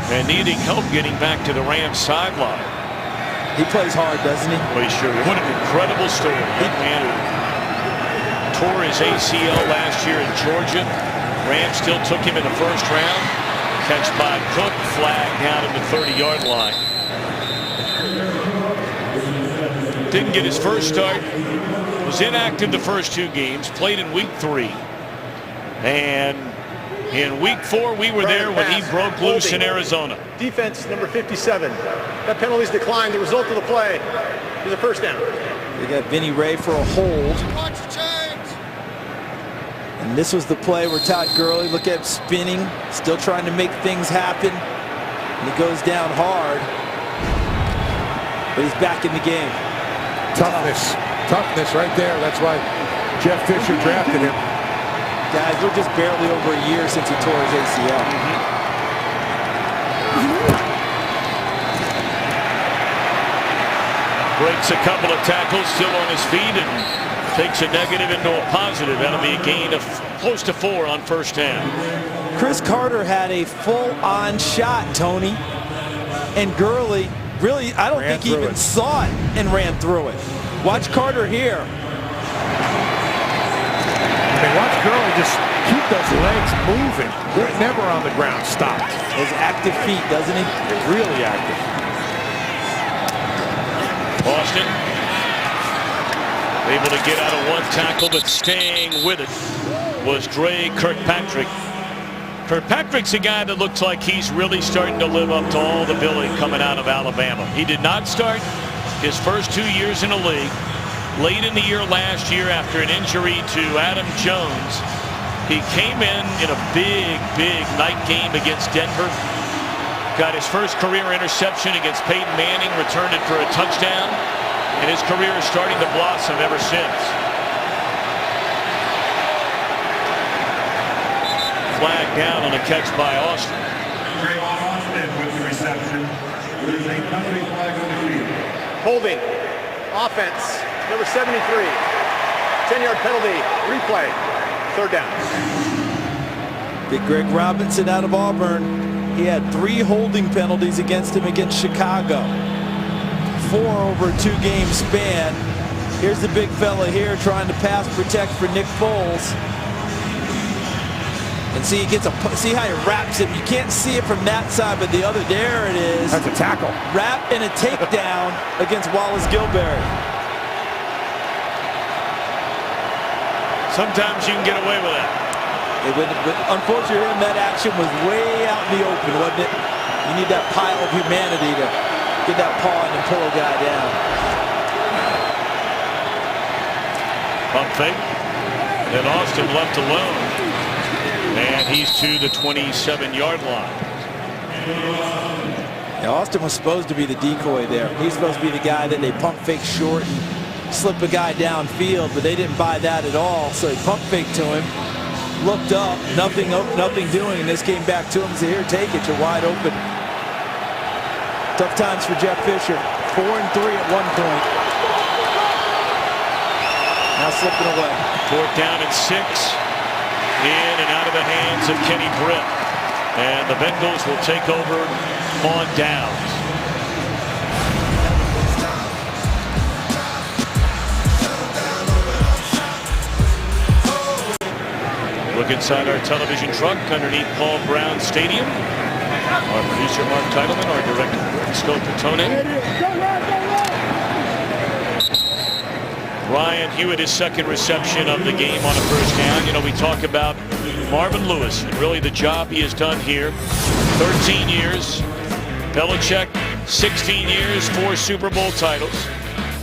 and needing help getting back to the Rams sideline. He plays hard, doesn't he? Well, he sure. What an incredible story. Young man who tore his ACL last year in Georgia. Rams still took him in the first round. Catch by Cook, flag down at the 30-yard line. Didn't get his first start. Was inactive the first 2 games. Played in week 3. And in week 4, we were there when he broke loose in Arizona. Defense number 57. That penalty's declined. The result of the play is a first down. They got Vinny Ray for a hold. And this was the play where Todd Gurley, look at him spinning, still trying to make things happen. He goes down hard, but he's back in the game. Toughness right there. That's why Jeff Fisher drafted him. Guys, we're just barely over a year since he tore his ACL. Breaks a couple of tackles, still on his feet, and takes a negative into a positive. That'll be a gain of close to 4 on first down. Chris Carter had a full-on shot, Tony. And Gurley, really, I don't think he even saw it and ran through it. Watch Carter here. I mean, watch Gurley just keep those legs moving. They're never on the ground stopped. His active feet, doesn't he? Really active. Austin able to get out of one tackle, but staying with it was Dre Kirkpatrick. Kirkpatrick's a guy that looks like he's really starting to live up to all the billing coming out of Alabama. He did not start his first 2 years in the league. Late in the year last year after an injury to Adam Jones, he came in a big night game against Denver. Got his first career interception against Peyton Manning, returned it for a touchdown, and his career is starting to blossom ever since. Flag down on a catch by Austin. With the reception. There is a penalty flag on the field. Holding. Offense. Number 73. 10-yard penalty. Replay. Third down. Big Greg Robinson out of Auburn. He had 3 holding penalties against him against Chicago. 4 over a 2-game span. Here's the big fella here trying to pass protect for Nick Foles. And see, he gets see how he wraps him. You can't see it from that side, but the other, there it is. That's a tackle. Wrap and a takedown against Wallace Gilberry. Sometimes you can get away with that. Unfortunately, that action was way out in the open, wasn't it? You need that pile of humanity to get that paw and pull a guy down. Pump fake. And Austin left alone. And he's to the 27-yard line. Now, Austin was supposed to be the decoy there. He's supposed to be the guy that they pump fake short and slip a guy downfield, but they didn't buy that at all. So he pump faked to him, looked up, nothing doing, and this came back to him and said, here, take it, you're wide open. Tough times for Jeff Fisher. 4-3 at one point. Now slipping away. 4th down and 6. In and out of the hands of Kenny Britt. And the Bengals will take over on downs. Look inside our television truck underneath Paul Brown Stadium. Our producer Mark Titleman, our director Greg Scopatone. Ryan Hewitt, his second reception of the game on a first down. You know, we talk about Marvin Lewis and really the job he has done here. 13 years. Belichick, 16 years, 4 Super Bowl titles.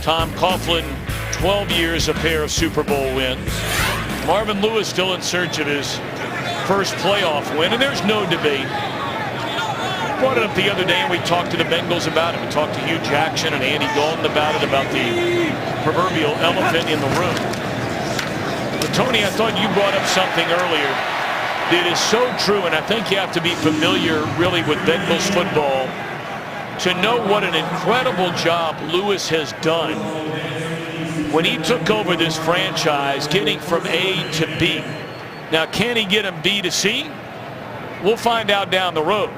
Tom Coughlin, 12 years, a pair of Super Bowl wins. Marvin Lewis still in search of his first playoff win, and there's no debate. Brought it up the other day, and we talked to the Bengals about it. We talked to Hugh Jackson and Andy Dalton about it, about the proverbial elephant in the room. But Tony, I thought you brought up something earlier that is so true, and I think you have to be familiar really with Bengals football to know what an incredible job Lewis has done when he took over this franchise, getting from A to B. Now, can he get him B to C? We'll find out down the road.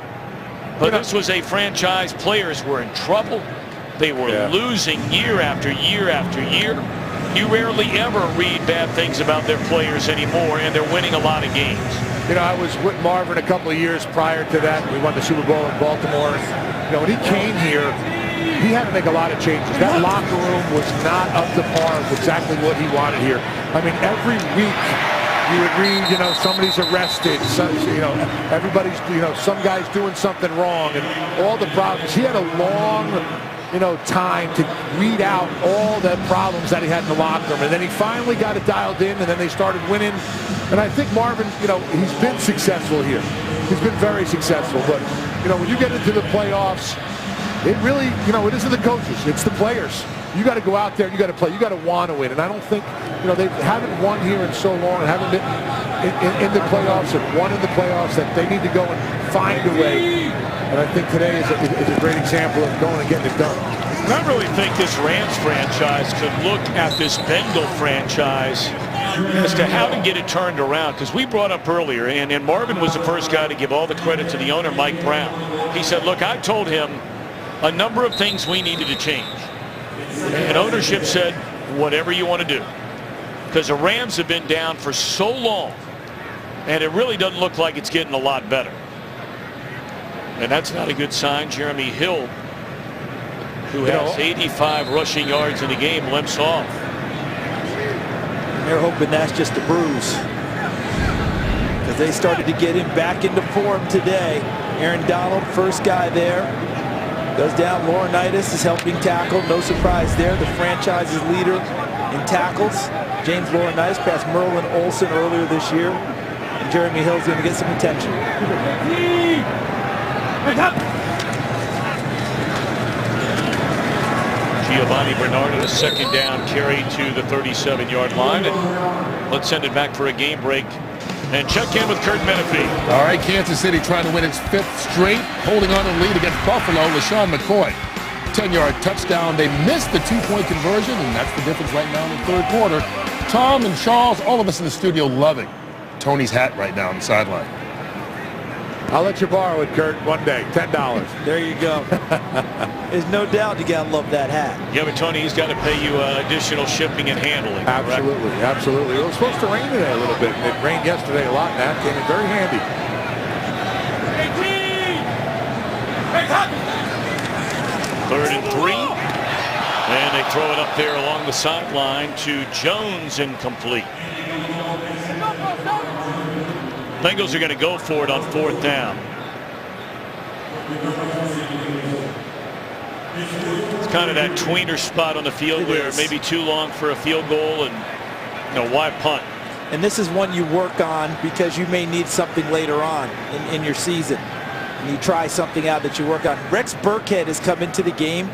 But this was a franchise, players were in trouble. They were losing year after year after year. You rarely ever read bad things about their players anymore, and they're winning a lot of games. You know, I was with Marvin a couple of years prior to that. We won the Super Bowl in Baltimore. You know, when he came here, he had to make a lot of changes. That locker room was not up to par with exactly what he wanted here. I mean, every week you would read, you know, somebody's arrested, you know, everybody's, you know, some guy's doing something wrong, and all the problems. He had a long, you know, time to weed out all the problems that he had in the locker room, and then he finally got it dialed in, and then they started winning. And I think Marvin, you know, he's been successful here. He's been very successful. But, you know, when you get into the playoffs, it really, you know, it isn't the coaches. It's the players. You got to go out there. You got to play. You got to want to win. And I don't think, you know, they haven't won here in so long and haven't been in the playoffs and won in the playoffs that they need to go and find a way. And I think today is a great example of going and getting it done. And I really think this Rams franchise could look at this Bengal franchise as to how to get it turned around. Because we brought up earlier, and Marvin was the first guy to give all the credit to the owner, Mike Brown. He said, look, I told him a number of things we needed to change. And ownership said, whatever you want to do. Because the Rams have been down for so long, and it really doesn't look like it's getting a lot better. And that's not a good sign. Jeremy Hill, who has 85 rushing yards in the game, limps off. They're hoping that's just a bruise, because they started to get him back into form today. Aaron Donald, first guy there, goes down. Laurinaitis is helping tackle. No surprise there. The franchise's leader in tackles. James Laurinaitis passed Merlin Olsen earlier this year. And Jeremy Hill's going to get some attention. Giovanni Bernard, a second down carry to the 37-yard line. And let's send it back for a game break and check in with Kurt Menefee. All right, Kansas City trying to win its 5th straight, holding on to the lead against Buffalo. LaShawn McCoy, 10-yard touchdown. They missed the 2-point conversion, and that's the difference right now in the third quarter. Tom and Charles, all of us in the studio loving Tony's hat right now on the sideline. I'll let you borrow it, Kurt, one day. $10. There you go. There's no doubt you got to love that hat. Yeah, but Tony, he's got to pay you additional shipping and handling. Absolutely, correct? absolutely. It was supposed to rain today a little bit. It rained yesterday a lot, and that came in very handy. 3rd and 3. And they throw it up there along the sideline to Jones, incomplete. Bengals are going to go for it on 4th down. It's kind of that tweener spot on the field where maybe too long for a field goal, and you know, why punt? And this is one you work on because you may need something later on in your season. And you try something out that you work on. Rex Burkhead has come into the game,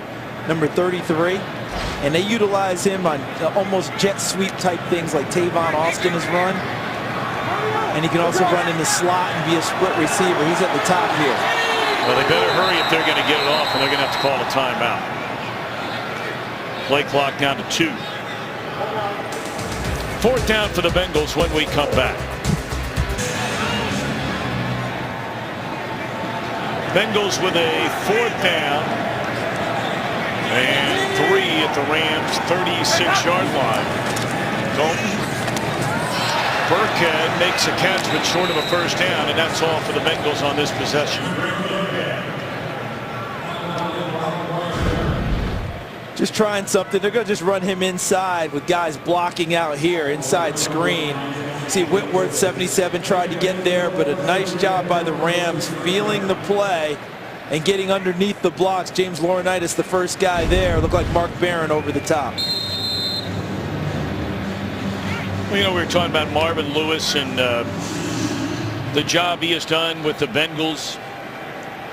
number 33, and they utilize him on almost jet sweep type things like Tavon Austin has run. And he can also run in the slot and be a split receiver. He's at the top here. Well, they better hurry if they're going to get it off, and they're going to have to call a timeout. Play clock down to 2. 4th down for the Bengals when we come back. Bengals with a 4th down and 3 at the Rams 36-yard line. Dalton. Burkhead makes a catch but short of a 1st down, and that's all for the Bengals on this possession. Just trying something. They're going to just run him inside with guys blocking out here, inside screen. See, Whitworth, 77, tried to get there, but a nice job by the Rams feeling the play and getting underneath the blocks. James Laurinaitis, the first guy there. Looked like Mark Barron over the top. Well, you know, we were talking about Marvin Lewis and the job he has done with the Bengals.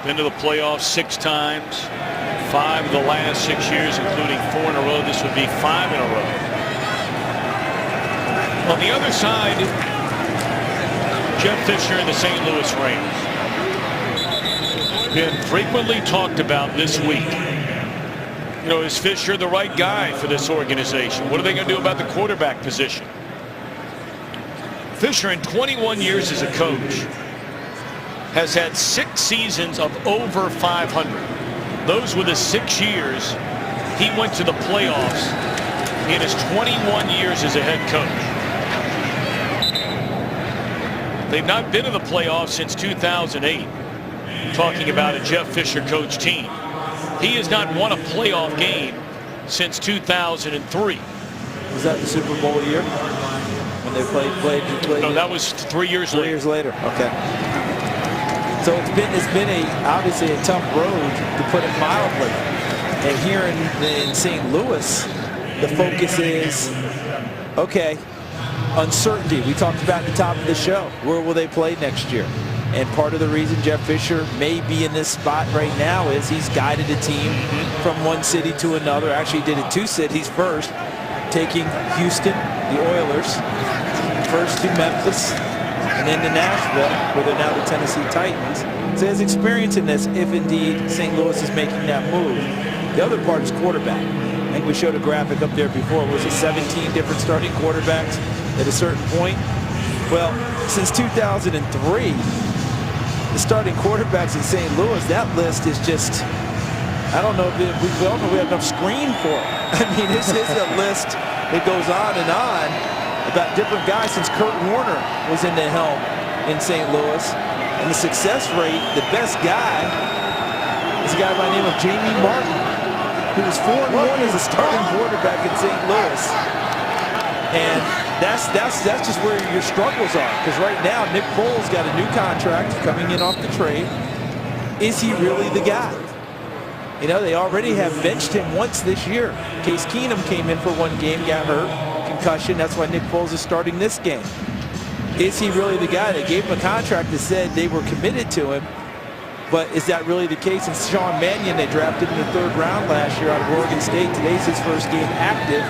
Been to the playoffs 6 times. 5 of the last 6 years, including 4 in a row. This would be 5 in a row. On the other side, Jeff Fisher and the St. Louis Rams. Been frequently talked about this week. You know, is Fisher the right guy for this organization? What are they going to do about the quarterback position? Fisher, in 21 years as a coach, has had 6 seasons of over 500. Those were the 6 years he went to the playoffs in his 21 years as a head coach. They've not been in the playoffs since 2008. Talking about a Jeff Fisher coach team. He has not won a playoff game since 2003. Was that the Super Bowl year when they played? No, that was 3 years later. 3 years later. Okay. So it's been obviously a tough road, to put it mildly. And here in St. Louis, the focus is, okay, uncertainty. We talked about at the top of the show. Where will they play next year? And part of the reason Jeff Fisher may be in this spot right now is he's guided a team from one city to another. Actually, he did it 2 cities first, taking Houston, the Oilers, first to Memphis, and then to Nashville, where they're now the Tennessee Titans. So he has experience in this if indeed St. Louis is making that move. The other part is quarterback. I think we showed a graphic up there before. Was it 17 different starting quarterbacks at a certain point? Well, since 2003, the starting quarterbacks in St. Louis, that list is just, I don't know if we don't know if we have enough screen for it. I mean, this is a list that goes on about different guys since Kurt Warner was in the helm in St. Louis. And the success rate, the best guy is a guy by the name of Jamie Martin, who was 4-1 as a starting quarterback in St. Louis. And that's just where your struggles are. Because right now, Nick Foles got a new contract coming in off the trade. Is he really the guy? You know, they already have benched him once this year. Case Keenum came in for 1 game, got hurt, concussion. That's why Nick Foles is starting this game. Is he really the guy? They gave him a contract that said they were committed to him. But is that really the case? And Sean Mannion, they drafted in the 3rd round last year out of Oregon State. Today's his first game active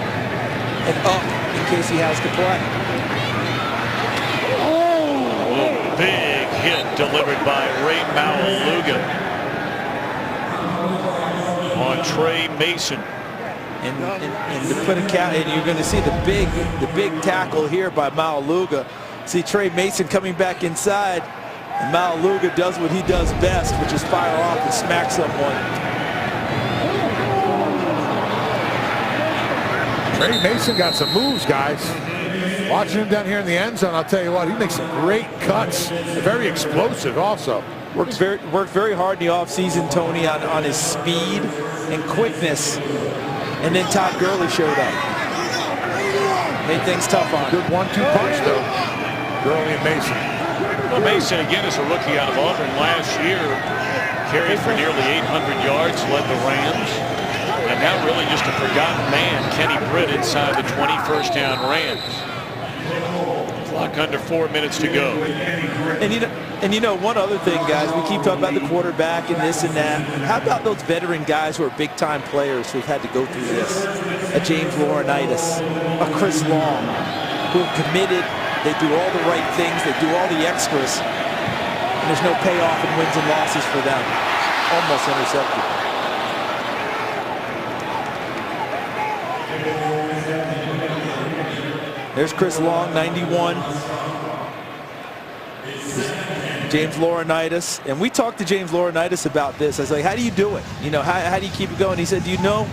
and up in case he has to play. Oh, big hit delivered by Ray Maualuga on Trey Mason. And to put a count, and you're going to see the big tackle here by Maualuga. See Trey Mason coming back inside, and Maualuga does what he does best, which is fire off and smack someone. Trey Mason got some moves, guys. Watching him down here in the end zone, I'll tell you what, he makes some great cuts. Very explosive also. Worked very hard in the offseason, Tony, on his speed and quickness. And then Todd Gurley showed up. Made things tough on him. Good 1-2 punch, though. Gurley and Mason. Well, Mason, again, is a rookie out of Auburn last year. Carried for nearly 800 yards, led the Rams. And now really just a forgotten man, Kenny Britt, inside the 21st down Rams. Clock under 4 minutes to go. And you know, one other thing, guys, we keep talking about the quarterback and this and that. How about those veteran guys who are big-time players who've had to go through this? A James Laurinaitis, a Chris Long, who have committed. They do all the right things. They do all the extras. And there's no payoff in wins and losses for them. Almost intercepted. There's Chris Long, 91. James Laurinaitis. And we talked to James Laurinaitis about this. I was like, how do you do it? You know, how do you keep it going? He said, you know,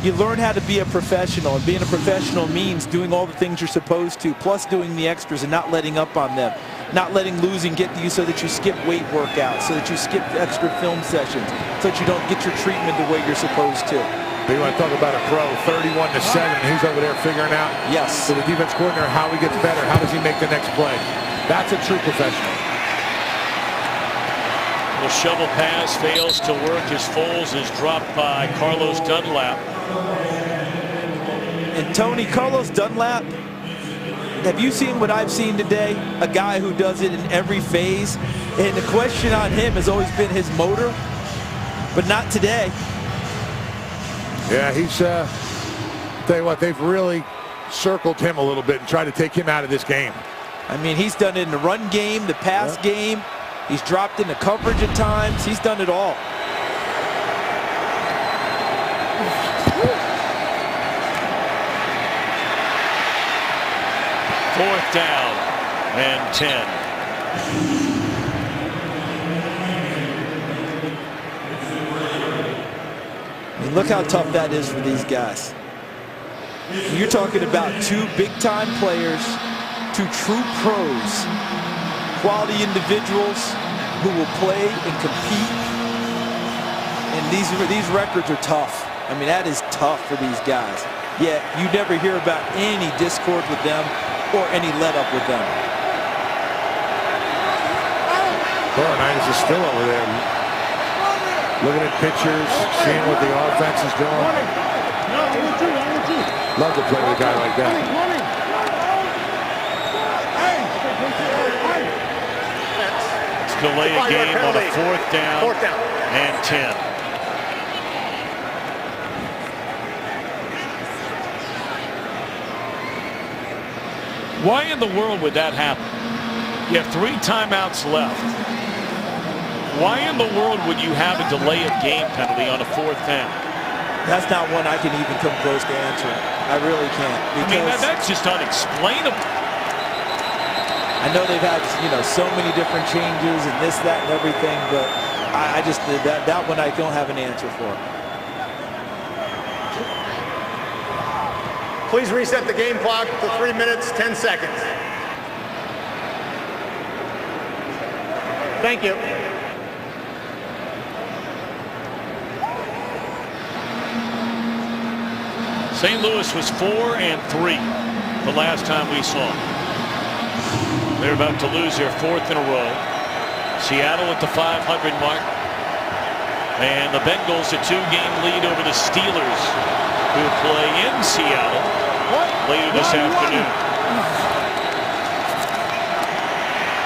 you learn how to be a professional. And being a professional means doing all the things you're supposed to, plus doing the extras and not letting up on them. Not letting losing get to you so that you skip weight workouts, so that you skip extra film sessions, so that you don't get your treatment the way you're supposed to. You want to talk about a pro, 31-7, and he's over there figuring out. Yes. So the defense coordinator, how he gets better, how does he make the next play? That's a true professional. The shovel pass fails to work as Foles is dropped by Carlos Dunlap. And Tony, Carlos Dunlap, have you seen what I've seen today? A guy who does it in every phase. And the question on him has always been his motor, but not today. Yeah, he's, tell you what, they've really circled him a little bit and tried to take him out of this game. I mean, he's done it in the run game, the pass game. He's dropped into coverage at times. He's done it all. Fourth down and 10. I mean, look how tough that is for these guys. You're talking about 2 big-time players, 2 true pros, quality individuals who will play and compete. And these records are tough. I mean, that is tough for these guys. Yet you never hear about any discord with them or any let-up with them. Laurinaitis is still over there. Looking at pictures, seeing what the offense is doing. Love to play with a guy like that. delay a game on a fourth down and 10. Why in the world would that happen? You have 3 timeouts left. Why in the world would you have a delay of game penalty on a fourth down? That's not one I can even come close to answering. I really can't. I mean, that's just unexplainable. I know they've had, so many different changes and this, that, and everything, but I just that one I don't have an answer for. Please reset the game clock to 3 minutes, 10 seconds. Thank you. St. Louis was 4-3 the last time we saw them. They're about to lose their 4th in a row. Seattle at the 500 mark. And the Bengals a 2-game lead over the Steelers, who play in Seattle later this afternoon.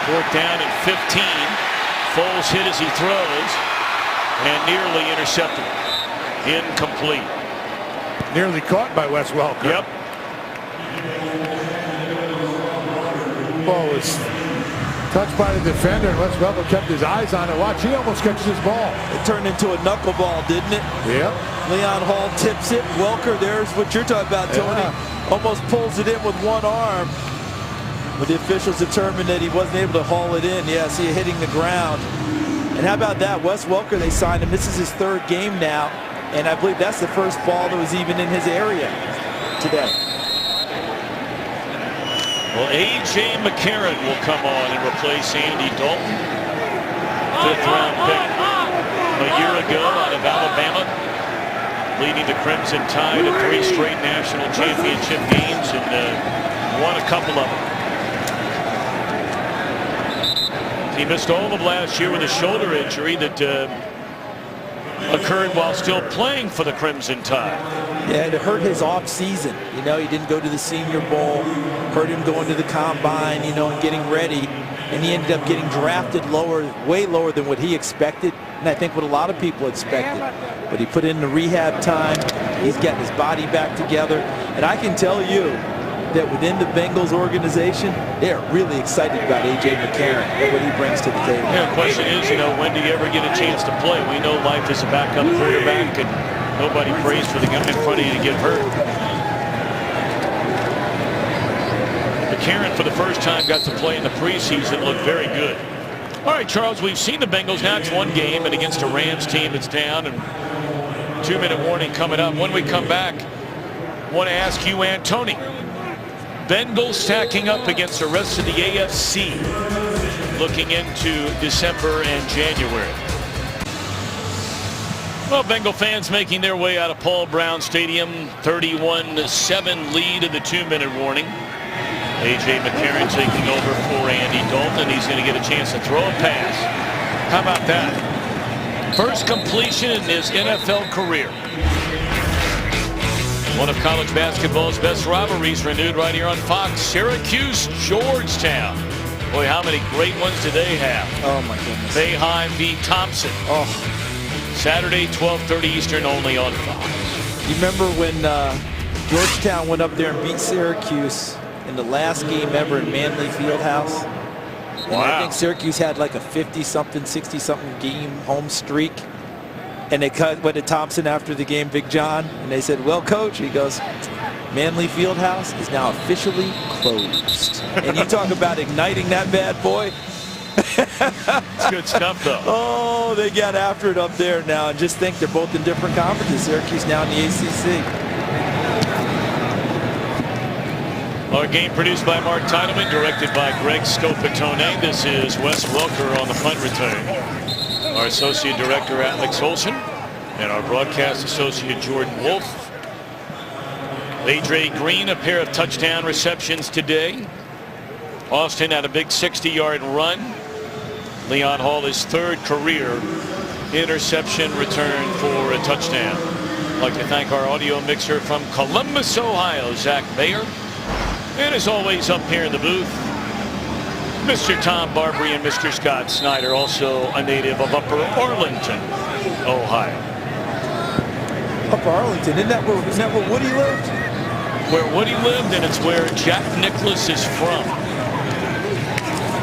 4th down and 15. Foles hit as he throws and nearly intercepted. Incomplete. Nearly caught by Wes Welker. Yep. Ball was touched by the defender, and Wes Welker kept his eyes on it. Watch, he almost catches his ball. It turned into a knuckleball, didn't it? Yep. Leon Hall tips it. Welker, there's what you're talking about, Tony. Yeah. Almost pulls it in with one arm. But the officials determined that he wasn't able to haul it in. Yeah, see it hitting the ground. And how about that? Wes Welker, they signed him. This is his 3rd game now. And I believe that's the first ball that was even in his area today. Well, A.J. McCarron will come on and replace Andy Dalton. 5th round pick a year ago out of Alabama, leading the Crimson Tide to 3 straight national championship games and won a couple of them. He missed all of last year with a shoulder injury that occurred while still playing for the Crimson Tide. Yeah, it hurt his off season. He didn't go to the Senior Bowl, hurt him going to the Combine, and getting ready. And he ended up getting drafted lower, way lower than what he expected, and I think what a lot of people expected. But he put in the rehab time. He's getting his body back together. And I can tell you that within the Bengals organization, they are really excited about A.J. McCarron and what he brings to the table. Yeah, the question is, when do you ever get a chance to play? We know life is a backup quarterback, and nobody prays for the guy in front of you to get hurt. McCarron, for the first time, got to play in the preseason, looked very good. All right, Charles, we've seen the Bengals. Now it's 1 game, and against a Rams team that's down, and 2-minute warning coming up. When we come back, I want to ask you and Tony. Bengals stacking up against the rest of the AFC looking into December and January. Well, Bengal fans making their way out of Paul Brown Stadium. 31-7 lead in the 2-minute warning. A.J. McCarron taking over for Andy Dalton. He's going to get a chance to throw a pass. How about that? First completion in his NFL career. One of college basketball's best rivalries renewed right here on Fox. Syracuse, Georgetown. Boy, how many great ones do they have? Oh, my goodness. Boeheim v. Thompson. Oh. Saturday, 12:30 Eastern, only on Fox. You remember when Georgetown went up there and beat Syracuse in the last game ever in Manley Fieldhouse? And I think Syracuse had like a 50-something, 60-something game home streak. And they went to Thompson after the game, Big John, and they said, well, Coach, he goes, Manley Fieldhouse is now officially closed. And you talk about igniting that bad boy. It's good stuff, though. Oh, they got after it up there now. And just think they're both in different conferences. Syracuse now in the ACC. Our game produced by Mark Titleman, directed by Greg Scopatone. This is Wes Welker on the punt return. Our associate director, Alex Olson, and our broadcast associate, Jordan Wolf. A.J. Green, a pair of touchdown receptions today. Austin had a big 60-yard run. Leon Hall, his 3rd career interception return for a touchdown. I'd like to thank our audio mixer from Columbus, Ohio, Zach Mayer. And as always, up here in the booth, Mr. Tom Barbary and Mr. Scott Snyder, also a native of Upper Arlington, Ohio. Upper Arlington, isn't that where Woody lived? Where Woody lived, and it's where Jack Nicklaus is from.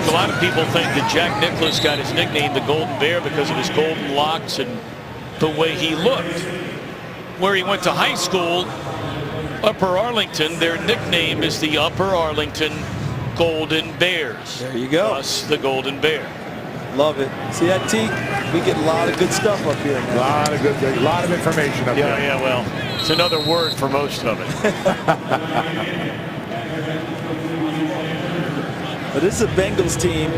A lot of people think that Jack Nicklaus got his nickname the Golden Bear because of his golden locks and the way he looked. Where he went to high school, Upper Arlington, their nickname is the Upper Arlington Golden Bears. There you go. Thus the Golden Bear. Love it. See that, T? We get a lot of good stuff up here. A lot of information up there. Yeah, well, it's another word for most of it. But this is a Bengals team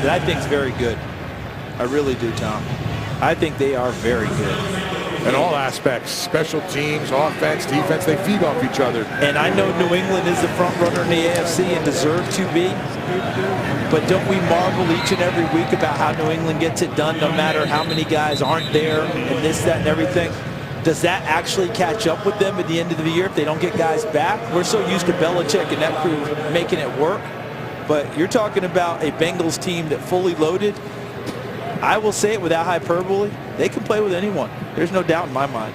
that I think is very good. I really do, Tom. I think they are very good. In all aspects, special teams, offense, defense, they feed off each other. And I know New England is the front runner in the AFC and deserve to be. But don't we marvel each and every week about how New England gets it done no matter how many guys aren't there and this, that, and everything? Does that actually catch up with them at the end of the year if they don't get guys back? We're so used to Belichick and that crew making it work. But you're talking about a Bengals team that fully loaded. I will say it without hyperbole. They can play with anyone. There's no doubt in my mind.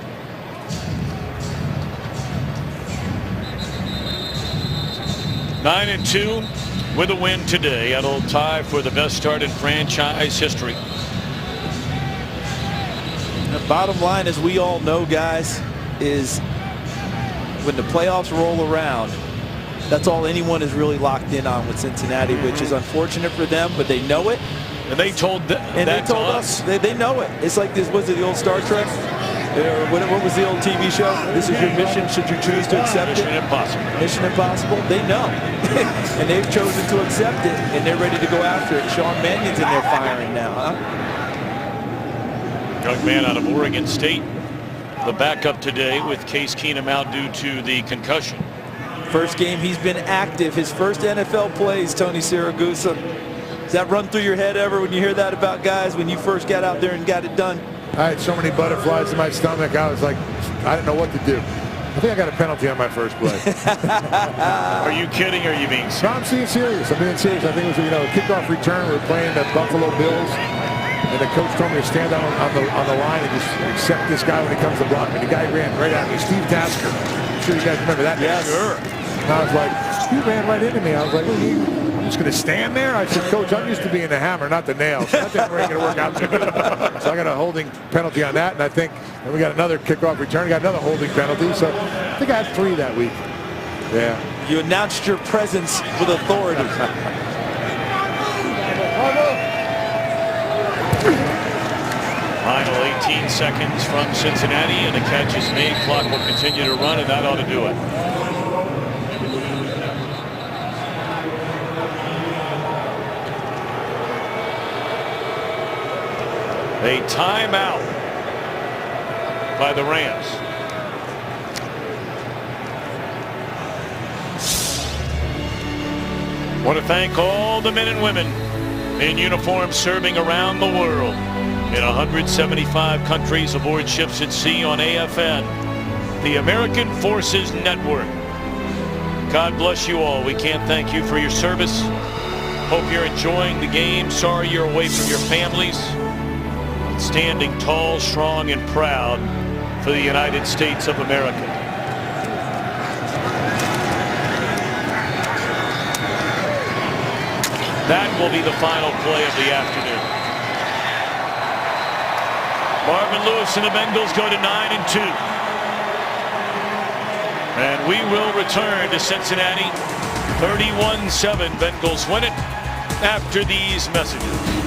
Nine and 2 with a win today. That'll tie for the best start in franchise history. The bottom line, as we all know, guys, is when the playoffs roll around, that's all anyone is really locked in on with Cincinnati, which is unfortunate for them, but they know it. And they told us. They know it. It's like this, was it the old Star Trek? What was the old TV show? This is your mission should you choose to accept it. Mission Impossible. Mission Impossible. They know. And they've chosen to accept it, and they're ready to go after it. Sean Mannion's in there firing now, huh? Young man out of Oregon State. The backup today with Case Keenum out due to the concussion. First game he's been active. His first NFL plays, Tony Siragusa. Does that run through your head ever when you hear that about guys when you first got out there and got it done? I had so many butterflies in my stomach. I was like, I didn't know what to do. I think I got a penalty on my first play. Are you kidding or are you being serious? No, I'm being serious. I'm being serious. I think it was, a kickoff return. We were playing the Buffalo Bills. And the coach told me to stand on the line and just accept this guy when he comes to block me. The guy ran right at me. Steve Tasker. I'm sure you guys remember that. Yes. Sure. And I was like, he ran right into me. I was like, I'm just going to stand there? I said, Coach, I'm used to being the hammer, not the nail. So that ain't going to work out too good. So I got a holding penalty on that. And I think we got another kickoff return. Got another holding penalty. So I think I had 3 that week. Yeah. You announced your presence with authority. Final 18 seconds from Cincinnati, and the catch is made. Clock will continue to run, and that ought to do it. A timeout by the Rams. Want to thank all the men and women in uniform serving around the world in 175 countries aboard ships at sea on AFN, the American Forces Network. God bless you all. We can't thank you for your service. Hope you're enjoying the game. Sorry you're away from your families. Standing tall, strong, and proud for the United States of America. That will be the final play of the afternoon. Marvin Lewis and the Bengals go to 9-2. And we will return to Cincinnati. 31-7. Bengals win it after these messages.